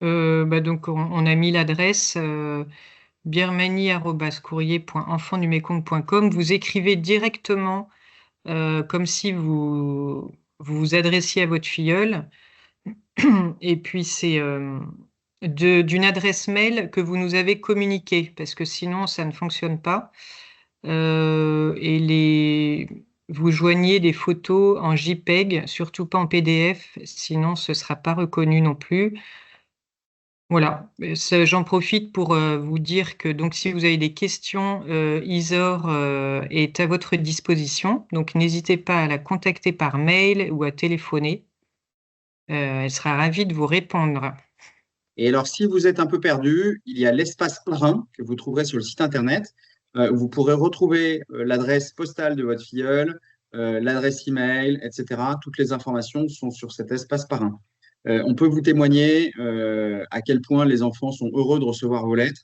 Speaker 2: Donc on a mis l'adresse birmanie@courrier.enfantdumekong.com. Vous écrivez directement comme si vous vous adressiez à votre filleul. Et puis c'est d'une adresse mail que vous nous avez communiquée, parce que sinon ça ne fonctionne pas. Vous joignez des photos en JPEG, surtout pas en PDF, sinon ce ne sera pas reconnu non plus. Voilà, j'en profite pour vous dire que donc si vous avez des questions, Isor est à votre disposition. Donc n'hésitez pas à la contacter par mail ou à téléphoner. Elle sera ravie de vous répondre.
Speaker 1: Et alors, si vous êtes un peu perdu, il y a l'espace parrain que vous trouverez sur le site internet. Vous pourrez retrouver l'adresse postale de votre filleul, l'adresse email, etc. Toutes les informations sont sur cet espace parrain. On peut vous témoigner à quel point les enfants sont heureux de recevoir vos lettres.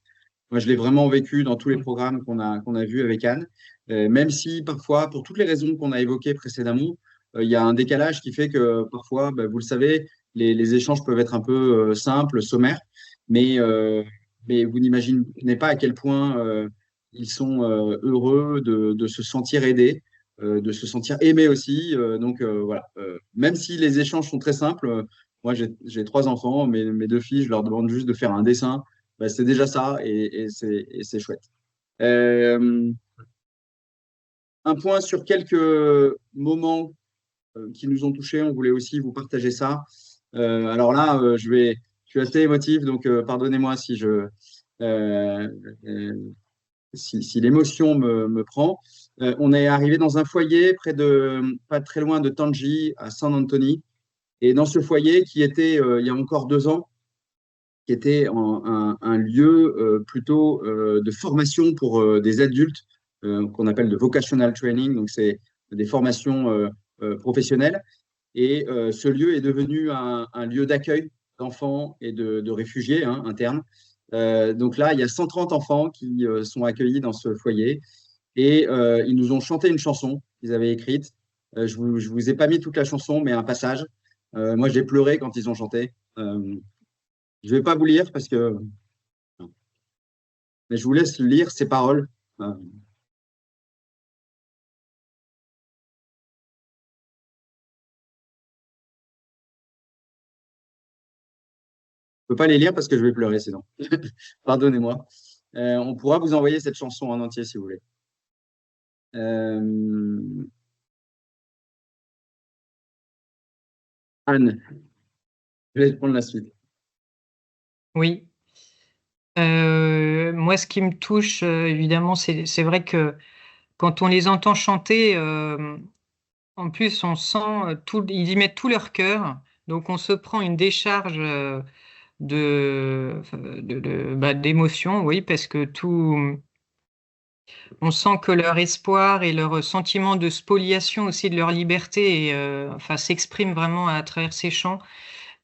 Speaker 1: Moi, je l'ai vraiment vécu dans tous les programmes qu'on a vus avec Anne. Même si parfois, pour toutes les raisons qu'on a évoquées précédemment, il y a un décalage qui fait que parfois, ben, vous le savez, les échanges peuvent être un peu simples, sommaires, mais, euh, mais vous n'imaginez pas à quel point ils sont heureux de se sentir aidés de se sentir aimé aussi. Donc voilà, même si les échanges sont très simples, moi j'ai 3 enfants, mes 2 filles, je leur demande juste de faire un dessin. Bah, c'est déjà ça et c'est chouette. Euh, un point sur quelques moments qui nous ont touchés, on voulait aussi vous partager ça. Alors là, je suis assez émotif, donc pardonnez-moi euh, euh, si l'émotion me prend. On est arrivé dans un foyer pas très loin de Tangi, à San Antonio. Et dans ce foyer qui était, il y a encore 2 ans, qui était un lieu plutôt de formation pour des adultes, qu'on appelle de vocational training. Donc, c'est des formations professionnelles. Et ce lieu est devenu un lieu d'accueil d'enfants et de réfugiés internes. Donc là, il y a 130 enfants qui sont accueillis dans ce foyer et ils nous ont chanté une chanson qu'ils avaient écrite. Je vous ai pas mis toute la chanson, mais un passage. Moi, j'ai pleuré quand ils ont chanté. Je vais pas vous lire parce que, mais je vous laisse lire ces paroles. Je peux pas les lire parce que je vais pleurer sinon. Pardonnez-moi. On pourra vous envoyer cette chanson en entier si vous voulez. Euh, Anne, je vais prendre la suite.
Speaker 2: Oui. Moi, ce qui me touche, évidemment, c'est vrai que quand on les entend chanter, en plus, on sent ils y mettent tout leur cœur. Donc, on se prend une décharge d'émotions, oui, parce que on sent que leur espoir et leur sentiment de spoliation aussi de leur liberté, enfin, s'exprime vraiment à travers ces chants.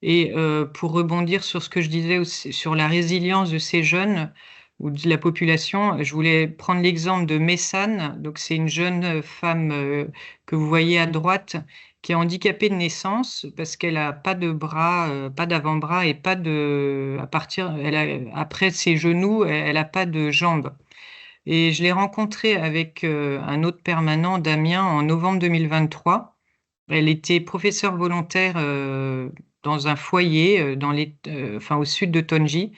Speaker 2: Et pour rebondir sur ce que je disais aussi, sur la résilience de ces jeunes ou de la population, je voulais prendre l'exemple de Messane. Donc, c'est une jeune femme que vous voyez à droite qui est handicapée de naissance parce qu'elle a pas de bras, pas d'avant-bras et pas de, après ses genoux, elle a pas de jambes. Et je l'ai rencontrée avec un autre permanent, Damien, en novembre 2023. Elle était professeure volontaire dans un foyer enfin, au sud de Tonji.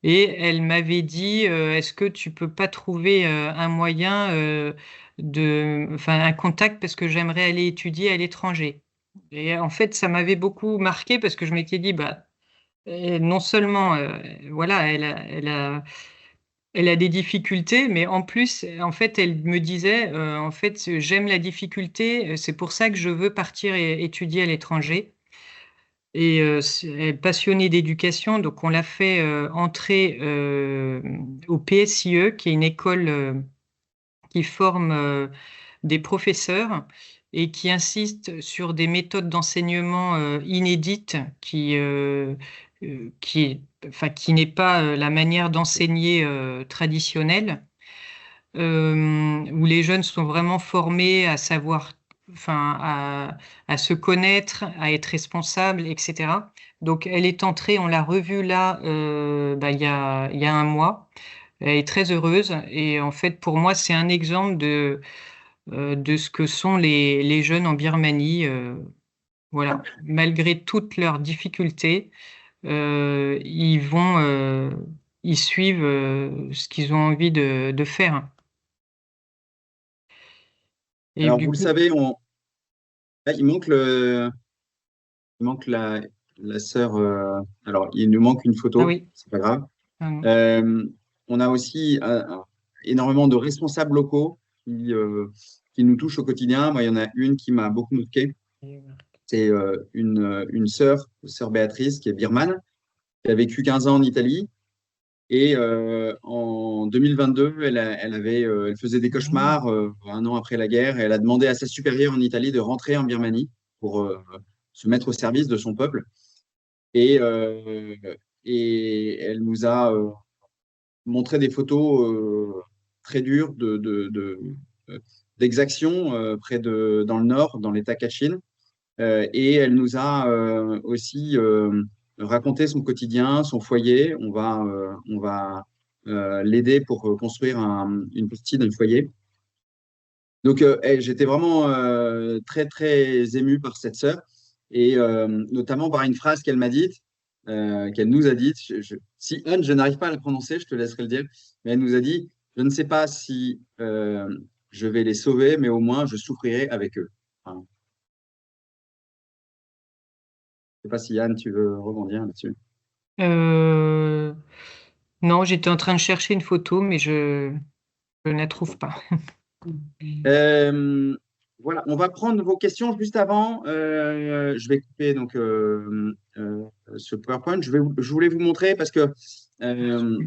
Speaker 2: Et elle m'avait dit, est-ce que tu peux pas trouver un moyen enfin, un contact parce que j'aimerais aller étudier à l'étranger. Et en fait, ça m'avait beaucoup marqué parce que je m'étais dit, bah, non seulement, voilà, elle a des difficultés, mais en plus, en fait, elle me disait, en fait, j'aime la difficulté, c'est pour ça que je veux partir et étudier à l'étranger. Et elle est passionnée d'éducation, donc on l'a fait entrer au PSIE, qui est une école qui forme des professeurs et qui insiste sur des méthodes d'enseignement inédites enfin, qui n'est pas la manière d'enseigner traditionnelle, où les jeunes sont vraiment formés à savoir, enfin, à se connaître, à être responsables, etc. Donc, elle est entrée, on l'a revue là, il y a un mois. Elle est très heureuse et en fait, pour moi, c'est un exemple de ce que sont les jeunes en Birmanie. Voilà, malgré toutes leurs difficultés, ils suivent ce qu'ils ont envie de faire. Et
Speaker 1: Alors,
Speaker 2: du
Speaker 1: vous le
Speaker 2: coup,
Speaker 1: savez, là, il manque la sœur. Alors, il nous manque une
Speaker 2: ah
Speaker 1: photo,
Speaker 2: oui,
Speaker 1: c'est pas grave.
Speaker 2: pardon.
Speaker 1: Euh, on a aussi énormément de responsables locaux qui nous touchent au quotidien. Moi, il y en a une qui m'a beaucoup marqué. C'est une sœur Béatrice, qui est birmane, qui a vécu 15 ans en Italie. Et en 2022, elle faisait des cauchemars 1 an après la guerre. Et elle a demandé à sa supérieure en Italie de rentrer en Birmanie pour se mettre au service de son peuple. Et, euh, et elle nous a montré des photos très dures d'exactions dans le nord, dans l'État Kachin. Et elle nous a aussi raconté son quotidien, son foyer. On va l'aider pour construire une pastille d'un foyer. Donc, j'étais vraiment très, très ému par cette sœur, et notamment par une phrase qu'elle m'a dite, qu'elle nous a dite. Si Anne, je n'arrive pas à la prononcer, je te laisserai le dire, mais elle nous a dit, je ne sais pas si je vais les sauver, mais au moins je souffrirai avec eux. Enfin, je ne sais pas si Anne, tu veux rebondir là-dessus.
Speaker 2: Euh, non, j'étais en train de chercher une photo, mais je ne la trouve pas.
Speaker 1: Euh, voilà, on va prendre vos questions juste avant. Je vais couper donc ce PowerPoint. Je voulais vous montrer parce que euh,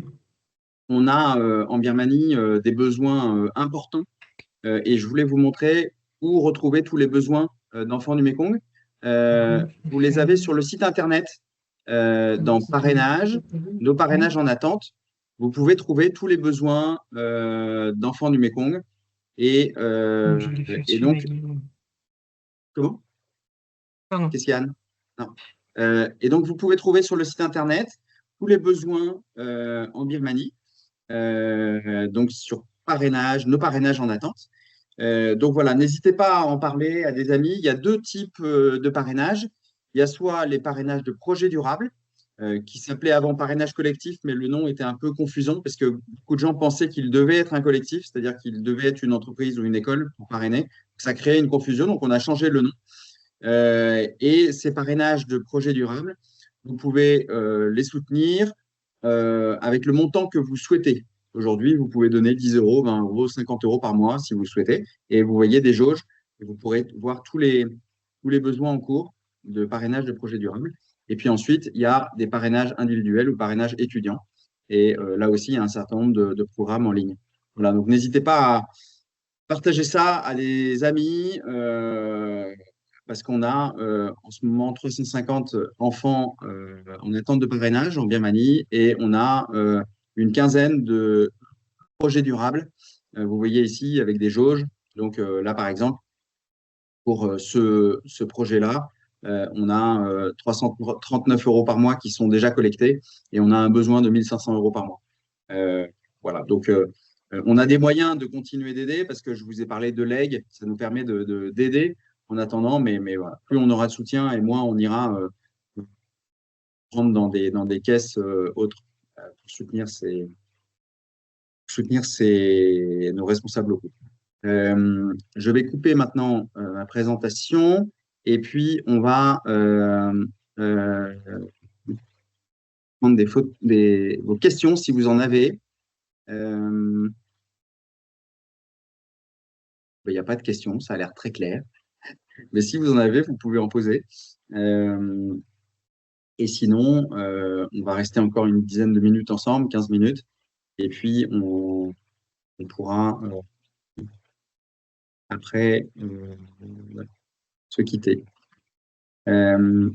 Speaker 1: on a en Birmanie des besoins importants, et je voulais vous montrer où retrouver tous les besoins d'enfants du Mékong. Vous les avez sur le site internet dans parrainage, nos parrainages en attente. Vous pouvez trouver tous les besoins d'enfants du Mékong. Et,
Speaker 2: Je l'ai fait
Speaker 1: et
Speaker 2: dessus, mais
Speaker 1: donc, comment?
Speaker 2: pardon.
Speaker 1: Qu'est-ce qu'il y a, Anne? Non. Et donc, vous pouvez trouver sur le site internet tous les besoins en Birmanie, donc sur parrainage, nos parrainages en attente. Donc voilà, n'hésitez pas à en parler à des amis. Il y a deux types de parrainage. Il y a soit les parrainages de projets durables, qui s'appelaient avant parrainage collectif, mais le nom était un peu confusant parce que beaucoup de gens pensaient qu'il devait être un collectif, c'est-à-dire qu'il devait être une entreprise ou une école pour parrainer. Ça créait une confusion, donc on a changé le nom. Et ces parrainages de projets durables, vous pouvez les soutenir avec le montant que vous souhaitez. Aujourd'hui, vous pouvez donner 10 euros, 20 euros, 50 euros par mois si vous le souhaitez. Et vous voyez des jauges et vous pourrez voir tous les besoins en cours de parrainage de projets durables. Et puis ensuite, il y a des parrainages individuels ou parrainages étudiants. Et là aussi, il y a un certain nombre de programmes en ligne. Voilà, donc n'hésitez pas à partager ça à des amis, parce qu'on a en ce moment 350 enfants en attente de parrainage en Birmanie, et on a une quinzaine de projets durables. Vous voyez ici avec des jauges. Donc là, par exemple, pour ce projet-là, on a 339 euros par mois qui sont déjà collectés, et on a un besoin de 1500 euros par mois. Voilà, donc on a des moyens de continuer d'aider parce que je vous ai parlé de l'EG, ça nous permet d'aider en attendant, mais voilà, plus on aura de soutien et moins on ira prendre dans des caisses autres pour soutenir nos responsables locaux. Je vais couper maintenant ma présentation, et puis on va euh, prendre vos questions si vous en avez. Euh, Il n'y a pas de questions, ça a l'air très clair. Mais si vous en avez, vous pouvez en poser. Euh, et sinon, on va rester encore une dizaine de minutes ensemble, 15 minutes, et puis on pourra après se quitter. Euh,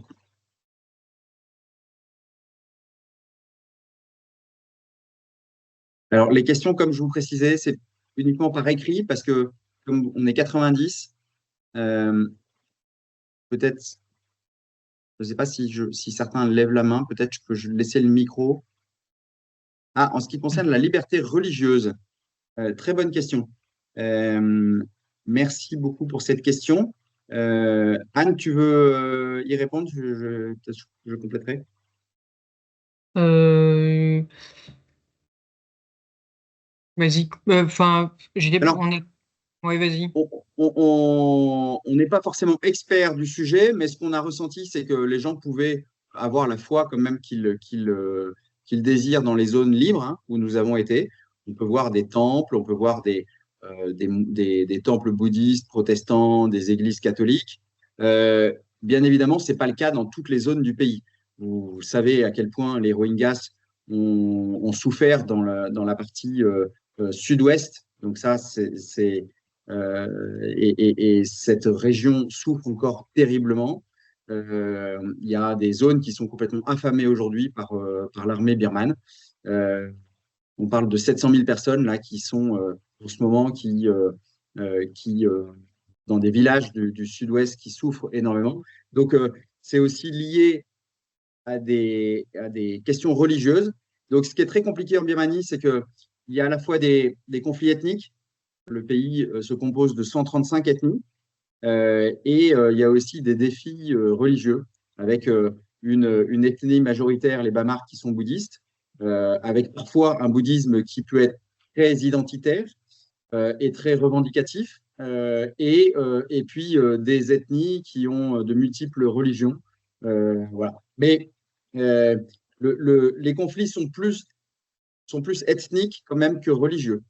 Speaker 1: alors, les questions, comme je vous précisais, c'est uniquement par écrit parce que comme on est 90, euh, peut-être, je ne sais pas si certains lèvent la main, peut-être que je peux laisser le micro. Ah, en ce qui concerne la liberté religieuse, très bonne question. Euh, Merci beaucoup pour cette question. Anne, tu veux y répondre? Je compléterai.
Speaker 2: Euh, Vas-y. Enfin,
Speaker 1: Alors,
Speaker 2: on est. Ouais, vas-y.
Speaker 1: on n'est pas forcément expert du sujet, mais ce qu'on a ressenti, c'est que les gens pouvaient avoir la foi quand même qu'ils désirent dans les zones libres, hein, où nous avons été. On peut voir des temples, on peut voir des temples bouddhistes, protestants, des églises catholiques. Bien évidemment, ce n'est pas le cas dans toutes les zones du pays. Vous savez à quel point les Rohingyas ont souffert dans la partie sud-ouest. Donc ça, et cette région souffre encore terriblement. Il y a des zones qui sont complètement affamées aujourd'hui par l'armée birmane. Euh, on parle de 700 000 personnes là qui sont en ce moment dans des villages du sud-ouest qui souffrent énormément. Donc c'est aussi lié à des questions religieuses. Donc ce qui est très compliqué en Birmanie, c'est qu'il y a à la fois des conflits ethniques, le pays se compose de 135 ethnies et il y a aussi des défis religieux avec une ethnie majoritaire, les Bamars, qui sont bouddhistes, avec parfois un bouddhisme qui peut être très identitaire et très revendicatif, et puis des ethnies qui ont de multiples religions. Voilà. Mais euh, les conflits sont plus ethniques quand même que religieux.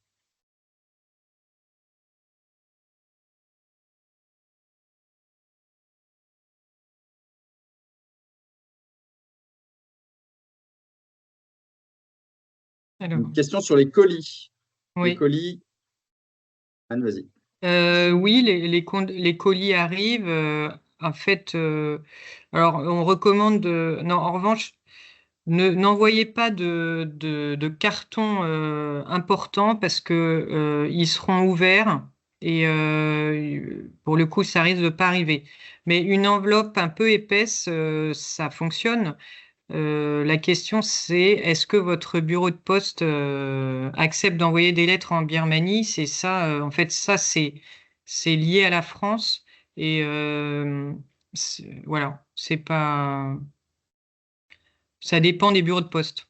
Speaker 2: Alors,
Speaker 1: Une question sur les colis. Les
Speaker 2: oui.
Speaker 1: colis, Anne, vas-y.
Speaker 2: Oui, les colis arrivent. En fait, alors on recommande non, en revanche, n'envoyez pas de cartons importants parce que ils seront ouverts et pour le coup, ça risque de pas arriver. Mais une enveloppe un peu épaisse, ça fonctionne. La question, c'est est-ce que votre bureau de poste accepte d'envoyer des lettres en Birmanie? C'est ça, en fait, ça, c'est lié à la France et voilà, c'est pas, ça dépend des bureaux de poste.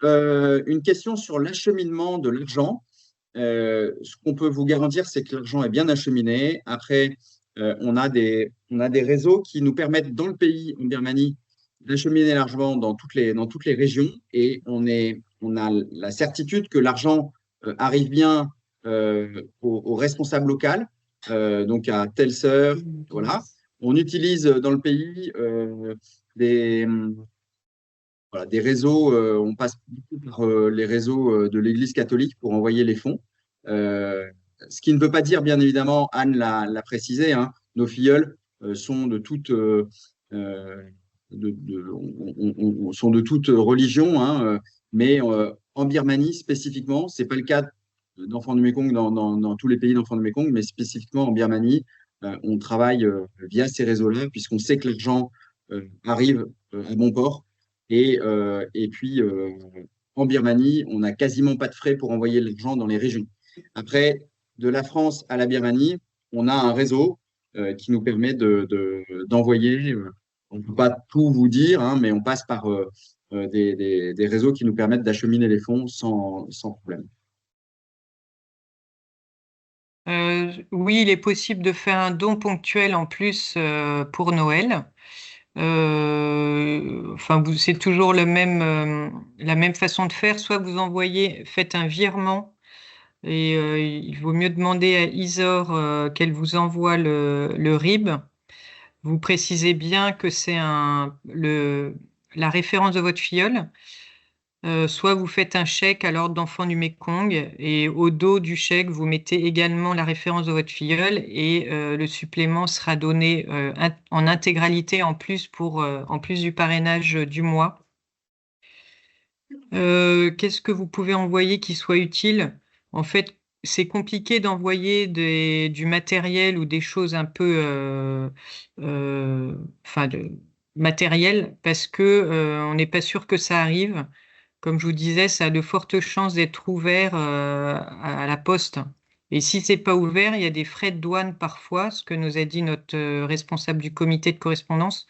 Speaker 1: Une question sur l'acheminement de l'argent. Ce qu'on peut vous garantir, c'est que l'argent est bien acheminé. Après, on a des réseaux qui nous permettent, dans le pays, en Birmanie, d'acheminer l'argent dans toutes les régions. Et on a la certitude que l'argent arrive bien au responsable local, donc à Telseur. Voilà. On utilise dans le pays des, voilà, des réseaux, on passe beaucoup par les réseaux de l'Église catholique pour envoyer les fonds. Euh, Ce qui ne veut pas dire, bien évidemment, Anne l'a précisé, hein, nos filleuls sont de toute, sont de toute religion, hein, mais en Birmanie spécifiquement, c'est pas le cas d'enfants du Mékong dans tous les pays d'enfants du Mékong, mais spécifiquement en Birmanie, on travaille via ces réseaux-là, puisqu'on sait que l'argent arrive à bon port et puis, en Birmanie, on n'a quasiment pas de frais pour envoyer l'argent dans les régions. Après, de la France à la Birmanie, on a un réseau qui nous permet d'envoyer. On ne peut pas tout vous dire, hein, mais on passe par des réseaux qui nous permettent d'acheminer les fonds sans problème.
Speaker 2: Oui, il est possible de faire un don ponctuel en plus pour Noël. Enfin, c'est toujours la même façon de faire. Soit vous envoyez, faites un virement et il vaut mieux demander à Isor qu'elle vous envoie le RIB. Vous précisez bien que c'est la référence de votre filleul. Soit vous faites un chèque à l'ordre d'enfants du Mékong et au dos du chèque, vous mettez également la référence de votre filleul et le supplément sera donné en intégralité en plus du parrainage du mois. Qu'est-ce que vous pouvez envoyer qui soit utile? En fait, c'est compliqué d'envoyer du matériel ou des choses un peu, enfin, matériel parce que on n'est pas sûr que ça arrive. Comme je vous disais, ça a de fortes chances d'être ouvert à la poste. Et si c'est pas ouvert, il y a des frais de douane parfois, ce que nous a dit notre responsable du comité de correspondance.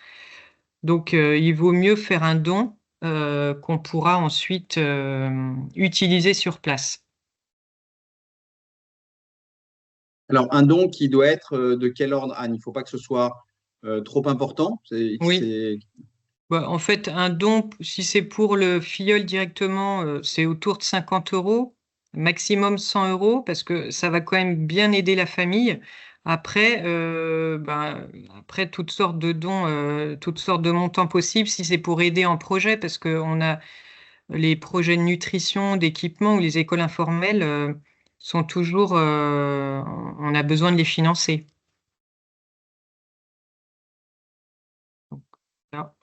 Speaker 2: Donc, il vaut mieux faire un don qu'on pourra ensuite utiliser sur place.
Speaker 1: Alors, un don qui doit être de quel ordre, Anne? Il ne faut pas que ce soit trop important.
Speaker 2: Oui. Bah, en fait, un don, si c'est pour le filleul directement, c'est autour de 50 euros, maximum 100 euros, parce que ça va quand même bien aider la famille. Après, après toutes sortes de dons, toutes sortes de montants possibles, si c'est pour aider en projet, parce qu'on a les projets de nutrition, d'équipement ou les écoles informelles sont toujours, on a besoin de les financer. Donc, là,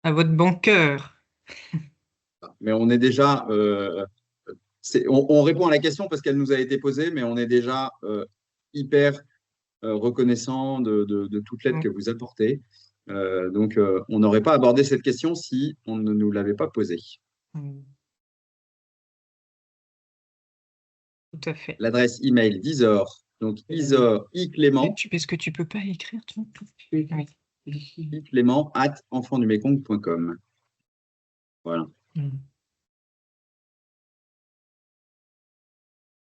Speaker 2: à votre bon cœur.
Speaker 1: Mais on est déjà, on répond à la question parce qu'elle nous a été posée, mais on est déjà hyper reconnaissant de toute l'aide que vous apportez. Donc, on n'aurait pas abordé cette question si on ne nous l'avait pas posée.
Speaker 2: Mm. tout à fait.
Speaker 1: L'adresse email d'Isor, donc Isor iclément,
Speaker 2: Parce que tu peux pas écrire tout. Oui.
Speaker 1: iclément@enfantdumekong.com. Voilà.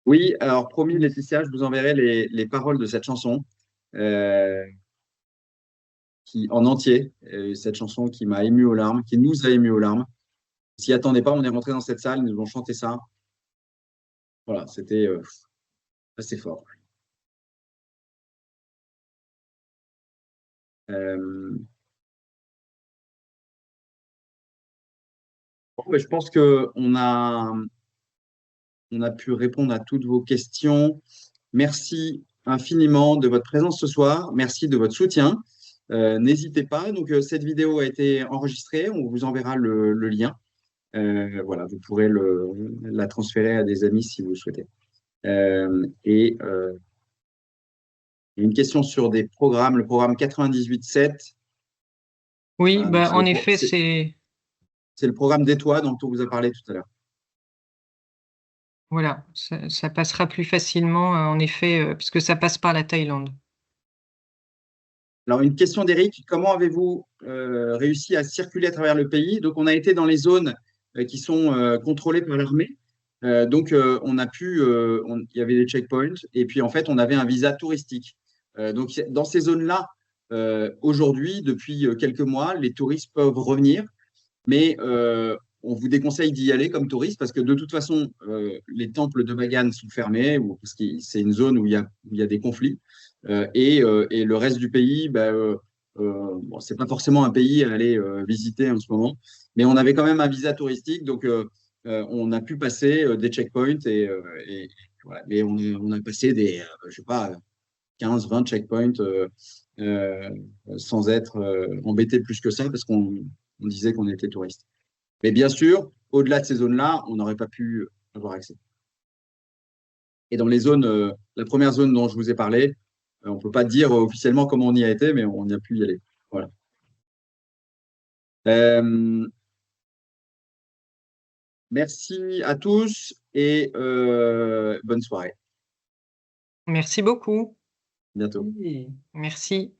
Speaker 1: Oui, alors promis, Laetitia, je vous enverrai les paroles de cette chanson euh, en entier. Cette chanson qui m'a ému aux larmes, qui nous a ému aux larmes. S'y attendait pas, on est rentré dans cette salle, ils nous ont chanté ça. Voilà, c'était assez fort. Euh, bon, ben, je pense on a pu répondre à toutes vos questions. Merci infiniment de votre présence ce soir. Merci de votre soutien. N'hésitez pas. Donc, cette vidéo a été enregistrée. On vous enverra le lien. Voilà, vous pourrez la transférer à des amis si vous le souhaitez. Et une question sur des programmes, le programme 98.7.
Speaker 2: Oui,
Speaker 1: Voilà, donc
Speaker 2: en effet,
Speaker 1: c'est le programme d'Étoile dont on vous a parlé tout à l'heure.
Speaker 2: voilà, ça passera plus facilement, en effet, puisque ça passe par la Thaïlande.
Speaker 1: Alors, une question d'Éric. Comment avez-vous réussi à circuler à travers le pays? Donc, on a été dans les zones qui sont contrôlées par l'armée. On a pu, il y avait des checkpoints et puis en fait, on avait un visa touristique. Donc, dans ces zones-là, aujourd'hui, depuis quelques mois, les touristes peuvent revenir, mais on vous déconseille d'y aller comme touriste parce que de toute façon, les temples de Bagan sont fermés ou parce que c'est une zone où il y a des conflits. Et le reste du pays, bon, c'est pas forcément un pays à aller visiter en ce moment, mais on avait quand même un visa touristique, donc on a pu passer des checkpoints et voilà. Mais on a passé je sais pas, 15, 20 checkpoints euh, sans être embêté plus que ça parce qu'on disait qu'on était touriste. Mais bien sûr, au-delà de ces zones-là, on n'aurait pas pu avoir accès. Et dans les zones, la première zone dont je vous ai parlé, on ne peut pas dire officiellement comment on y a été, mais on y a pu y aller. Voilà. Euh, merci à tous et bonne soirée.
Speaker 2: Merci beaucoup.
Speaker 1: À bientôt.
Speaker 2: Merci.